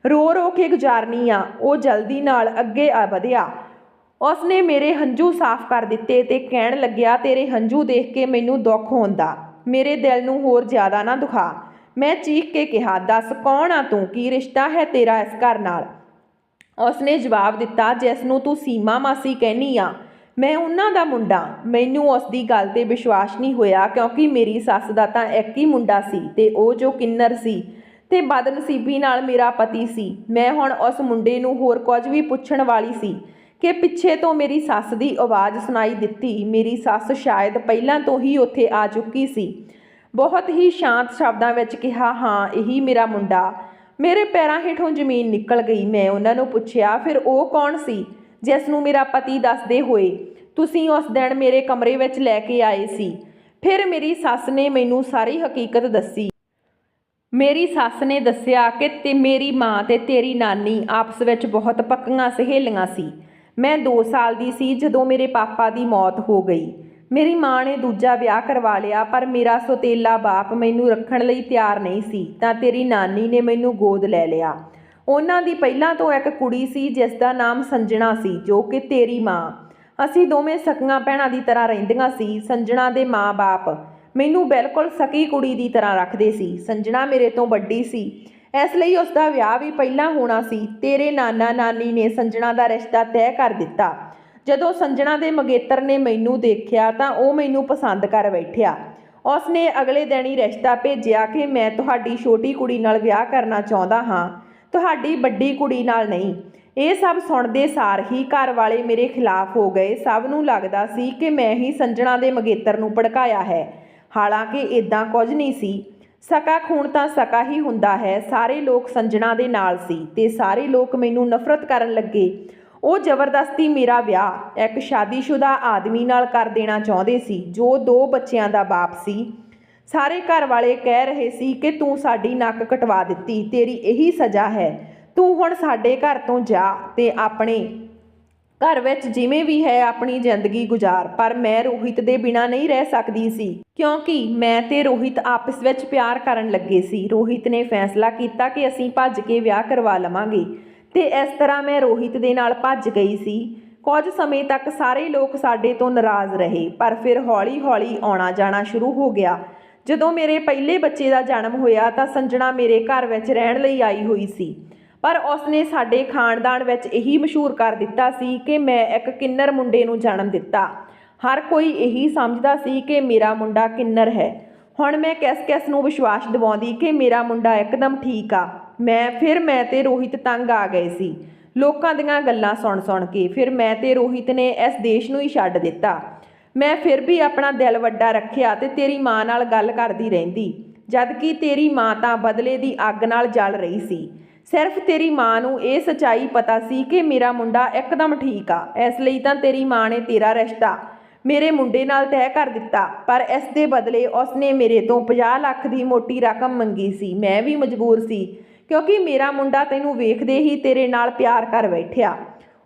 ਰੋ ਰੋ ਕੇ ਗੁਜ਼ਾਰਨੀ ਆ। ਉਹ ਜਲਦੀ ਨਾਲ ਅੱਗੇ ਵਧਿਆ। ਉਸਨੇ ਮੇਰੇ ਹੰਝੂ ਸਾਫ਼ ਕਰ ਦਿੱਤੇ ਤੇ ਕਹਿਣ ਲੱਗਿਆ, ਤੇਰੇ ਹੰਝੂ ਦੇਖ ਕੇ ਮੈਨੂੰ ਦੁੱਖ ਹੁੰਦਾ, ਮੇਰੇ ਦਿਲ ਨੂੰ ਹੋਰ ਜ਼ਿਆਦਾ ਨਾ ਦੁਖਾ। ਮੈਂ ਚੀਖ ਕੇ ਕਿਹਾ, ਦੱਸ ਕੌਣ ਆ ਤੂੰ, ਕੀ ਰਿਸ਼ਤਾ ਹੈ ਤੇਰਾ ਇਸ ਘਰ ਨਾਲ। ਉਸਨੇ ਜਵਾਬ ਦਿੱਤਾ, ਜਿਸ ਨੂੰ ਤੂੰ ਸੀਮਾ ਮਾਸੀ ਕਹਿੰਦੀ ਆ, ਮੈਂ ਉਹਨਾਂ ਦਾ ਮੁੰਡਾ। ਮੈਨੂੰ ਉਸ ਦੀ ਗੱਲ 'ਤੇ ਵਿਸ਼ਵਾਸ ਨਹੀਂ ਹੋਇਆ, ਕਿਉਂਕਿ ਮੇਰੀ ਸੱਸ ਦਾ ਤਾਂ ਇੱਕ ਹੀ ਮੁੰਡਾ ਸੀ ਤੇ ਉਹ ਜੋ ਕਿੰਨਰ ਸੀ ਤੇ ਬਦਨਸੀਬੀ ਨਾਲ ਮੇਰਾ ਪਤੀ ਸੀ। ਮੈਂ ਹੁਣ ਉਸ ਮੁੰਡੇ ਨੂੰ ਹੋਰ ਕੁਝ ਵੀ ਪੁੱਛਣ ਵਾਲੀ ਸੀ ਕਿ ਪਿੱਛੇ ਤੋਂ ਮੇਰੀ ਸੱਸ ਦੀ ਆਵਾਜ਼ ਸੁਣਾਈ ਦਿੱਤੀ। ਮੇਰੀ ਸੱਸ ਸ਼ਾਇਦ ਪਹਿਲਾਂ ਤੋਂ ਹੀ ਉੱਥੇ ਆ ਚੁੱਕੀ ਸੀ। ਬਹੁਤ ਹੀ ਸ਼ਾਂਤ ਸ਼ਬਦਾਂ ਵਿੱਚ ਕਿਹਾ, ਹਾਂ ਇਹੀ ਮੇਰਾ ਮੁੰਡਾ। ਮੇਰੇ ਪੈਰਾਂ ਹੇਠੋਂ ਜ਼ਮੀਨ ਨਿਕਲ ਗਈ। ਮੈਂ ਉਹਨਾਂ ਨੂੰ ਪੁੱਛਿਆ, ਫਿਰ ਉਹ ਕੌਣ ਸੀ ਜਿਸ ਨੂੰ ਮੇਰਾ ਪਤੀ ਦੱਸਦੇ ਹੋਏ ਤੁਸੀਂ ਉਸ ਦਿਨ ਮੇਰੇ ਕਮਰੇ ਵਿੱਚ ਲੈ ਕੇ ਆਏ ਸੀ। ਫਿਰ ਮੇਰੀ ਸੱਸ ਨੇ ਮੈਨੂੰ ਸਾਰੀ ਹਕੀਕਤ ਦੱਸੀ। ਮੇਰੀ ਸੱਸ ਨੇ ਦੱਸਿਆ ਕਿ ਮੇਰੀ ਮਾਂ ਤੇ ਤੇਰੀ ਨਾਨੀ ਆਪਸ ਵਿੱਚ ਬਹੁਤ ਪੱਕੀਆਂ ਸਹੇਲੀਆਂ ਸੀ। ਮੈਂ 2 ਸਾਲ ਦੀ ਸੀ ਜਦੋਂ ਮੇਰੇ ਪਾਪਾ ਦੀ ਮੌਤ ਹੋ ਗਈ। ਮੇਰੀ ਮਾਂ ਨੇ ਦੂਜਾ ਵਿਆਹ ਕਰਵਾ ਲਿਆ, ਪਰ ਮੇਰਾ ਸੌਤੇਲਾ ਬਾਪ ਮੈਨੂੰ ਰੱਖਣ ਲਈ ਤਿਆਰ ਨਹੀਂ ਸੀ ਤਾਂ ਤੇਰੀ ਨਾਨੀ ਨੇ ਮੈਨੂੰ ਗੋਦ ਲੈ ਲਿਆ। ਉਹਨਾਂ ਦੀ ਪਹਿਲਾਂ ਤੋਂ ਇੱਕ ਕੁੜੀ ਸੀ ਜਿਸ ਦਾ ਨਾਮ ਸੰਜਣਾ ਸੀ, ਜੋ ਕਿ ਤੇਰੀ ਮਾਂ। ਅਸੀਂ ਦੋਵੇਂ ਸਕੀਆਂ ਭੈਣਾਂ ਦੀ ਤਰ੍ਹਾਂ ਰਹਿੰਦੀਆਂ ਸੀ। ਸੰਜਣਾ ਦੇ ਮਾਂ-ਬਾਪ ਮੈਨੂੰ ਬਿਲਕੁਲ ਸਕੀ ਕੁੜੀ ਦੀ ਤਰ੍ਹਾਂ ਰੱਖਦੇ ਸੀ। ਸੰਜਣਾ ਮੇਰੇ ਤੋਂ ਵੱਡੀ ਸੀ, ਇਸ ਲਈ ਉਸ ਦਾ ਵਿਆਹ ਵੀ ਪਹਿਲਾਂ ਹੋਣਾ ਸੀ। ਤੇਰੇ ਨਾਨਾ ਨਾਨੀ ਨੇ ਸੰਜਣਾ ਦਾ ਰਿਸ਼ਤਾ ਤੈਅ ਕਰ ਦਿੱਤਾ। ਜਦੋਂ ਸੰਜਣਾ ਦੇ ਮੰਗੇਤਰ ਨੇ ਮੈਨੂੰ ਦੇਖਿਆ ਤਾਂ ਉਹ ਮੈਨੂੰ ਪਸੰਦ ਕਰ ਬੈਠਿਆ। ਉਸ ਨੇ ਅਗਲੇ ਦਿਨ ਹੀ ਰਿਸ਼ਤਾ ਭੇਜਿਆ ਕਿ ਮੈਂ ਤੁਹਾਡੀ ਛੋਟੀ ਕੁੜੀ ਨਾਲ ਵਿਆਹ ਕਰਨਾ ਚਾਹੁੰਦਾ ਹਾਂ, ਤੁਹਾਡੀ ਵੱਡੀ ਕੁੜੀ ਨਾਲ ਨਹੀਂ। ਇਹ ਸਭ ਸੁਣਦੇ ਸਾਰ ਹੀ ਘਰ ਵਾਲੇ ਮੇਰੇ ਖਿਲਾਫ ਹੋ ਗਏ। ਸਭ ਨੂੰ ਲੱਗਦਾ ਸੀ ਕਿ ਮੈਂ ਹੀ ਸੰਜਣਾ ਦੇ ਮੰਗੇਤਰ ਨੂੰ ਭੜਕਾਇਆ ਹੈ, ਹਾਲਾਂਕਿ ਇਦਾਂ ਕੁਝ ਨਹੀਂ ਸੀ। ਸਕਾ ਖੂਨ ਤਾਂ ਸਕਾ ਹੀ ਹੁੰਦਾ ਹੈ। ਸਾਰੇ ਲੋਕ ਸੰਜਣਾ ਦੇ ਨਾਲ ਸੀ ਤੇ ਸਾਰੇ ਲੋਕ ਮੈਨੂੰ ਨਫ਼ਰਤ ਕਰਨ ਲੱਗੇ। ਉਹ ਜ਼ਬਰਦਸਤੀ ਮੇਰਾ ਵਿਆਹ ਇੱਕ ਸ਼ਾਦੀशुदा ਆਦਮੀ ਨਾਲ ਕਰ ਦੇਣਾ ਚਾਹੁੰਦੇ ਸੀ, ਜੋ 2 ਬੱਚਿਆਂ ਦਾ ਬਾਪ ਸੀ। ਸਾਰੇ ਘਰ ਵਾਲੇ ਕਹਿ ਰਹੇ ਸੀ ਕਿ ਤੂੰ ਸਾਡੀ ਨੱਕ ਕਟਵਾ ਦਿੱਤੀ, ਤੇਰੀ ਇਹੀ ਸਜ਼ਾ ਹੈ। ਤੂੰ ਹੁਣ ਸਾਡੇ ਘਰ ਤੋਂ ਜਾ ਤੇ ਆਪਣੇ ਘਰ ਵਿੱਚ ਜਿਵੇਂ ਵੀ ਹੈ ਆਪਣੀ ਜ਼ਿੰਦਗੀ ਗੁਜ਼ਾਰ। ਪਰ ਮੈਂ ਰੋਹਿਤ ਦੇ ਬਿਨਾਂ ਨਹੀਂ ਰਹਿ ਸਕਦੀ ਸੀ, ਕਿਉਂਕਿ ਮੈਂ ਤੇ ਰੋਹਿਤ ਆਪਸ ਵਿੱਚ ਪਿਆਰ ਕਰਨ ਲੱਗੇ ਸੀ। ਰੋਹਿਤ ਨੇ ਫੈਸਲਾ ਕੀਤਾ ਕਿ ਅਸੀਂ ਭੱਜ ਕੇ ਵਿਆਹ ਕਰਵਾ ਲਵਾਂਗੇ ਤੇ ਇਸ ਤਰ੍ਹਾਂ ਮੈਂ ਰੋਹਿਤ ਦੇ ਨਾਲ ਭੱਜ ਗਈ ਸੀ। ਕੁਝ ਸਮੇਂ ਤੱਕ ਸਾਰੇ ਲੋਕ ਸਾਡੇ ਤੋਂ ਨਾਰਾਜ਼ ਰਹੇ, ਪਰ ਫਿਰ ਹੌਲੀ-ਹੌਲੀ ਆਉਣਾ ਜਾਣਾ ਸ਼ੁਰੂ ਹੋ ਗਿਆ। ਜਦੋਂ ਮੇਰੇ ਪਹਿਲੇ ਬੱਚੇ ਦਾ ਜਨਮ ਹੋਇਆ ਤਾਂ ਸੰਜਣਾ ਮੇਰੇ ਘਰ ਵਿੱਚ ਰਹਿਣ ਲਈ ਆਈ ਹੋਈ ਸੀ, ਪਰ ਉਸਨੇ ਸਾਡੇ ਖਾਨਦਾਨ ਵਿੱਚ ਇਹੀ ਮਸ਼ਹੂਰ ਕਰ ਦਿੱਤਾ ਸੀ ਕਿ ਮੈਂ ਇੱਕ ਕਿੰਨਰ ਮੁੰਡੇ ਨੂੰ ਜਨਮ ਦਿੱਤਾ। ਹਰ ਕੋਈ ਇਹੀ ਸਮਝਦਾ ਸੀ ਕਿ ਮੇਰਾ ਮੁੰਡਾ ਕਿੰਨਰ ਹੈ। ਹੁਣ ਮੈਂ ਕਿਸ ਨੂੰ ਵਿਸ਼ਵਾਸ ਦਿਵਾਉਂਦੀ ਕਿ ਮੇਰਾ ਮੁੰਡਾ ਇੱਕਦਮ ਠੀਕ ਆ। ਮੈਂ ਤੇ ਰੋਹਿਤ ਤੰਗ ਆ ਗਏ ਸੀ ਲੋਕਾਂ ਦੀਆਂ ਗੱਲਾਂ ਸੁਣ ਕੇ। ਫਿਰ ਮੈਂ ਤੇ ਰੋਹਿਤ ਨੇ ਇਸ ਦੇਸ਼ ਨੂੰ ਹੀ ਛੱਡ ਦਿੱਤਾ। ਮੈਂ ਫਿਰ ਵੀ ਆਪਣਾ ਦਿਲ ਵੱਡਾ ਰੱਖਿਆ ਤੇ ਤੇਰੀ ਮਾਂ ਨਾਲ ਗੱਲ ਕਰਦੀ ਰਹਿੰਦੀ, ਜਦਕਿ ਤੇਰੀ ਮਾਂ ਤਾਂ ਬਦਲੇ ਦੀ ਅੱਗ ਨਾਲ ਜਲ ਰਹੀ ਸੀ। ਸਿਰਫ ਤੇਰੀ ਮਾਂ ਨੂੰ ਇਹ ਸੱਚਾਈ ਪਤਾ ਸੀ ਕਿ ਮੇਰਾ ਮੁੰਡਾ ਇੱਕਦਮ ਠੀਕ ਆ। ਇਸ ਲਈ ਤਾਂ ਤੇਰੀ ਮਾਂ ਨੇ ਤੇਰਾ ਰਿਸ਼ਤਾ ਮੇਰੇ ਮੁੰਡੇ ਨਾਲ ਤੈਅ ਕਰ ਦਿੱਤਾ, ਪਰ ਇਸ ਦੇ ਬਦਲੇ ਉਸਨੇ ਮੇਰੇ ਤੋਂ 50 ਲੱਖ ਦੀ ਮੋਟੀ ਰਕਮ ਮੰਗੀ ਸੀ। ਮੈਂ ਵੀ ਮਜਬੂਰ ਸੀ, ਕਿਉਂਕਿ ਮੇਰਾ ਮੁੰਡਾ ਤੈਨੂੰ ਵੇਖਦੇ ਹੀ ਤੇਰੇ ਨਾਲ ਪਿਆਰ ਕਰ ਬੈਠਿਆ।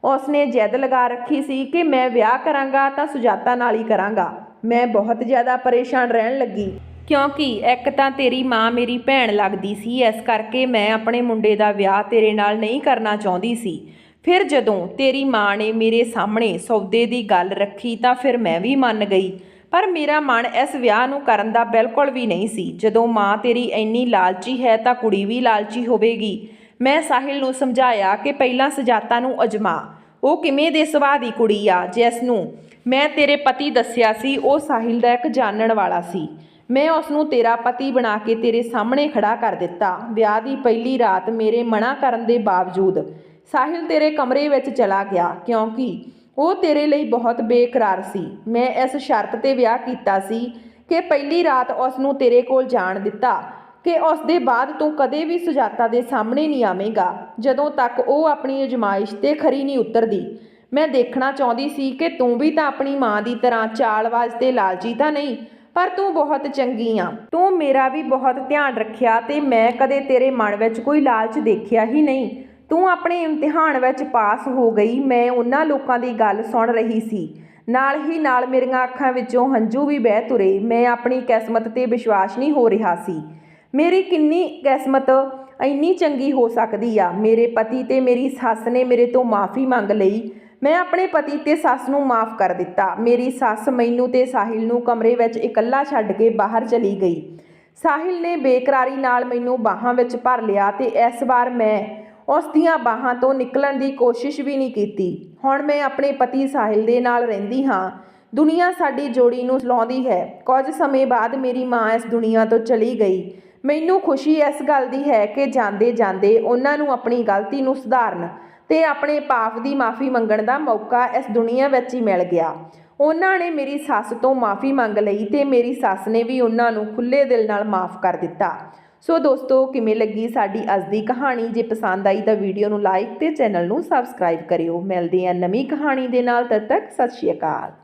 ਉਸਨੇ ਜਿੱਦ ਲਗਾ ਰੱਖੀ ਸੀ ਕਿ ਮੈਂ ਵਿਆਹ ਕਰਾਂਗਾ ਤਾਂ ਸੁਜਾਤਾ ਨਾਲ ਹੀ ਕਰਾਂਗਾ। ਮੈਂ ਬਹੁਤ ਜ਼ਿਆਦਾ ਪਰੇਸ਼ਾਨ ਰਹਿਣ ਲੱਗੀ, ਕਿਉਂਕਿ ਇੱਕ ਤਾਂ ਤੇਰੀ ਮਾਂ ਮੇਰੀ ਭੈਣ ਲੱਗਦੀ ਸੀ, ਇਸ ਕਰਕੇ ਮੈਂ ਆਪਣੇ ਮੁੰਡੇ ਦਾ ਵਿਆਹ ਤੇਰੇ ਨਾਲ ਨਹੀਂ ਕਰਨਾ ਚਾਹੁੰਦੀ ਸੀ। ਫਿਰ ਜਦੋਂ ਤੇਰੀ ਮਾਂ ਨੇ ਮੇਰੇ ਸਾਹਮਣੇ ਸੌਦੇ ਦੀ ਗੱਲ ਰੱਖੀ ਤਾਂ ਫਿਰ ਮੈਂ ਵੀ ਮੰਨ ਗਈ। ਪਰ ਮੇਰਾ ਮਨ ਇਸ ਵਿਆਹ ਨੂੰ ਕਰਨ ਦਾ ਬਿਲਕੁਲ ਵੀ ਨਹੀਂ ਸੀ। ਜਦੋਂ ਮਾਂ ਤੇਰੀ ਇੰਨੀ ਲਾਲਚੀ ਹੈ ਤਾਂ ਕੁੜੀ ਵੀ ਲਾਲਚੀ ਹੋਵੇਗੀ। ਮੈਂ ਸਾਹਿਲ ਨੂੰ ਸਮਝਾਇਆ ਕਿ ਪਹਿਲਾਂ ਸੁਜਾਤਾ ਨੂੰ ਅਜਮਾ। ਉਹ ਕਿਵੇਂ ਦੇ ਸੁਭਾਅ ਦੀ ਕੁੜੀ ਆ। ਜਿਸ ਨੂੰ ਮੈਂ ਤੇਰੇ ਪਤੀ ਦੱਸਿਆ ਸੀ ਉਹ ਸਾਹਿਲ ਦਾ ਇੱਕ ਜਾਣਨ ਵਾਲਾ ਸੀ। ਮੈਂ ਉਸ ਨੂੰ ਤੇਰਾ ਪਤੀ ਬਣਾ ਕੇ ਤੇਰੇ ਸਾਹਮਣੇ ਖੜਾ ਕਰ ਦਿੱਤਾ। ਵਿਆਹ ਦੀ ਪਹਿਲੀ ਰਾਤ ਮੇਰੇ ਮਨਾ ਕਰਨ ਦੇ ਬਾਵਜੂਦ ਸਾਹਿਲ ਤੇਰੇ ਕਮਰੇ ਵਿੱਚ ਚਲਾ ਗਿਆ, ਕਿਉਂਕਿ ਉਹ ਤੇਰੇ ਲਈ ਬਹੁਤ ਬੇਕਰਾਰ ਸੀ। ਮੈਂ ਇਸ ਸ਼ਰਤ 'ਤੇ ਵਿਆਹ ਕੀਤਾ ਸੀ ਕਿ ਪਹਿਲੀ ਰਾਤ ਉਸ ਨੂੰ ਤੇਰੇ ਕੋਲ ਜਾਣ ਦਿੱਤਾ ਕਿ ਉਸ ਦੇ ਬਾਅਦ ਤੂੰ ਕਦੇ ਵੀ ਸੁਜਾਤਾ ਦੇ ਸਾਹਮਣੇ ਨਹੀਂ ਆਵੇਂਗਾ ਜਦੋਂ ਤੱਕ ਉਹ ਆਪਣੀ ਅਜ਼ਮਾਇਸ਼ 'ਤੇ ਖਰੀ ਨਹੀਂ ਉਤਰਦੀ। ਮੈਂ ਦੇਖਣਾ ਚਾਹੁੰਦੀ ਸੀ ਕਿ ਤੂੰ ਵੀ ਤਾਂ ਆਪਣੀ ਮਾਂ ਦੀ ਤਰ੍ਹਾਂ ਚਾਲਬਾਜ਼ ਤੇ ਲਾਲਚੀ ਤਾਂ ਨਹੀਂ, ਪਰ ਤੂੰ ਬਹੁਤ ਚੰਗੀ ਆ। ਤੂੰ ਮੇਰਾ ਵੀ ਬਹੁਤ ਧਿਆਨ ਰੱਖਿਆ ਤੇ ਮੈਂ ਕਦੇ ਤੇਰੇ ਮਨ ਵਿੱਚ ਕੋਈ ਲਾਲਚ ਦੇਖਿਆ ਹੀ ਨਹੀਂ। ਤੂੰ ਆਪਣੇ ਇਮਤਿਹਾਨ ਵਿੱਚ ਪਾਸ ਹੋ ਗਈ। ਮੈਂ ਉਹਨਾਂ ਲੋਕਾਂ ਦੀ ਗੱਲ ਸੁਣ ਰਹੀ ਸੀ, ਨਾਲ ਹੀ ਨਾਲ ਮੇਰੀਆਂ ਅੱਖਾਂ ਵਿੱਚੋਂ ਹੰਝੂ ਵੀ ਵਹਿ ਤੁਰੇ। ਮੈਂ ਆਪਣੀ ਕਿਸਮਤ 'ਤੇ ਵਿਸ਼ਵਾਸ ਨਹੀਂ ਹੋ ਰਿਹਾ ਸੀ। ਮੇਰੀ ਕਿੰਨੀ ਕਿਸਮਤ ਇੰਨੀ ਚੰਗੀ ਹੋ ਸਕਦੀ ਆ। ਮੇਰੇ ਪਤੀ ਤੇ ਮੇਰੀ ਸੱਸ ਨੇ ਮੇਰੇ ਤੋਂ ਮਾफ़ੀ ਮੰਗ ਲਈ। ਮੈਂ ਆਪਣੇ ਪਤੀ ਤੇ ਸੱਸ ਨੂੰ ਮਾफ़ ਕਰ ਦਿੱਤਾ। ਮੇਰੀ ਸੱਸ ਮੈਨੂੰ ਤੇ ਸਾਹਿਲ ਨੂੰ ਕਮਰੇ ਵਿੱਚ ਇਕੱਲਾ ਛੱਡ ਕੇ ਬਾਹਰ ਚਲੀ ਗਈ। ਸਾਹਿਲ ਨੇ ਬੇਕਰਾਰੀ ਨਾਲ ਮੈਨੂੰ ਬਾਹਾਂ ਵਿੱਚ ਭਰ ਲਿਆ ਤੇ ਇਸ ਵਾਰ ਮੈਂ ਉਸ ਦੀਆਂ ਬਾਹਾਂ ਤੋਂ ਨਿਕਲਣ ਦੀ ਕੋਸ਼ਿਸ਼ ਵੀ ਨਹੀਂ ਕੀਤੀ। ਹੁਣ ਮੈਂ ਆਪਣੇ ਪਤੀ ਸਾਹਿਲ ਦੇ ਨਾਲ ਰਹਿੰਦੀ ਹਾਂ। ਦੁਨੀਆ ਸਾਡੀ ਜੋੜੀ ਨੂੰ ਸਲਾਉਂਦੀ ਹੈ। ਕੁਝ ਸਮੇਂ ਬਾਅਦ ਮੇਰੀ ਮਾਂ ਇਸ ਦੁਨੀਆ ਤੋਂ ਚਲੀ ਗਈ। ਮੈਨੂੰ ਖੁਸ਼ੀ ਇਸ ਗੱਲ ਦੀ ਹੈ ਕਿ ਜਾਂਦੇ ਜਾਂਦੇ ਉਹਨਾਂ ਨੂੰ ਆਪਣੀ ਗਲਤੀ ਨੂੰ ਸੁਧਾਰਨ ਤੇ ਆਪਣੇ ਪਾਪ ਦੀ ਮਾफ़ੀ ਮੰਗਣ ਦਾ ਮੌਕਾ ਇਸ ਦੁਨੀਆ ਵਿੱਚ ਹੀ ਮਿਲ ਗਿਆ। ਉਹਨਾਂ ਨੇ ਮੇਰੀ ਸੱਸ ਤੋਂ ਮਾफ़ੀ ਮੰਗ ਲਈ ਤੇ ਮੇਰੀ ਸੱਸ ਨੇ ਵੀ ਉਹਨਾਂ ਨੂੰ ਖੁੱਲ੍ਹੇ ਦਿਲ ਨਾਲ ਮਾफ़ ਕਰ ਦਿੱਤਾ। ਸੋ ਦੋਸਤੋ, ਕਿਵੇਂ ਲੱਗੀ ਸਾਡੀ ਅੱਜ ਦੀ ਕਹਾਣੀ? ਜੇ ਪਸੰਦ ਆਈ ਤਾਂ ਵੀਡੀਓ ਨੂੰ ਲਾਈਕ ਤੇ ਚੈਨਲ ਨੂੰ ਸਬਸਕ੍ਰਾਈਬ ਕਰਿਓ। ਮਿਲਦੇ ਹਾਂ ਨਵੀਂ ਕਹਾਣੀ ਦੇ ਨਾਲ। ਤਦ ਤੱਕ ਸਤਿ ਸ਼੍ਰੀ ਅਕਾਲ।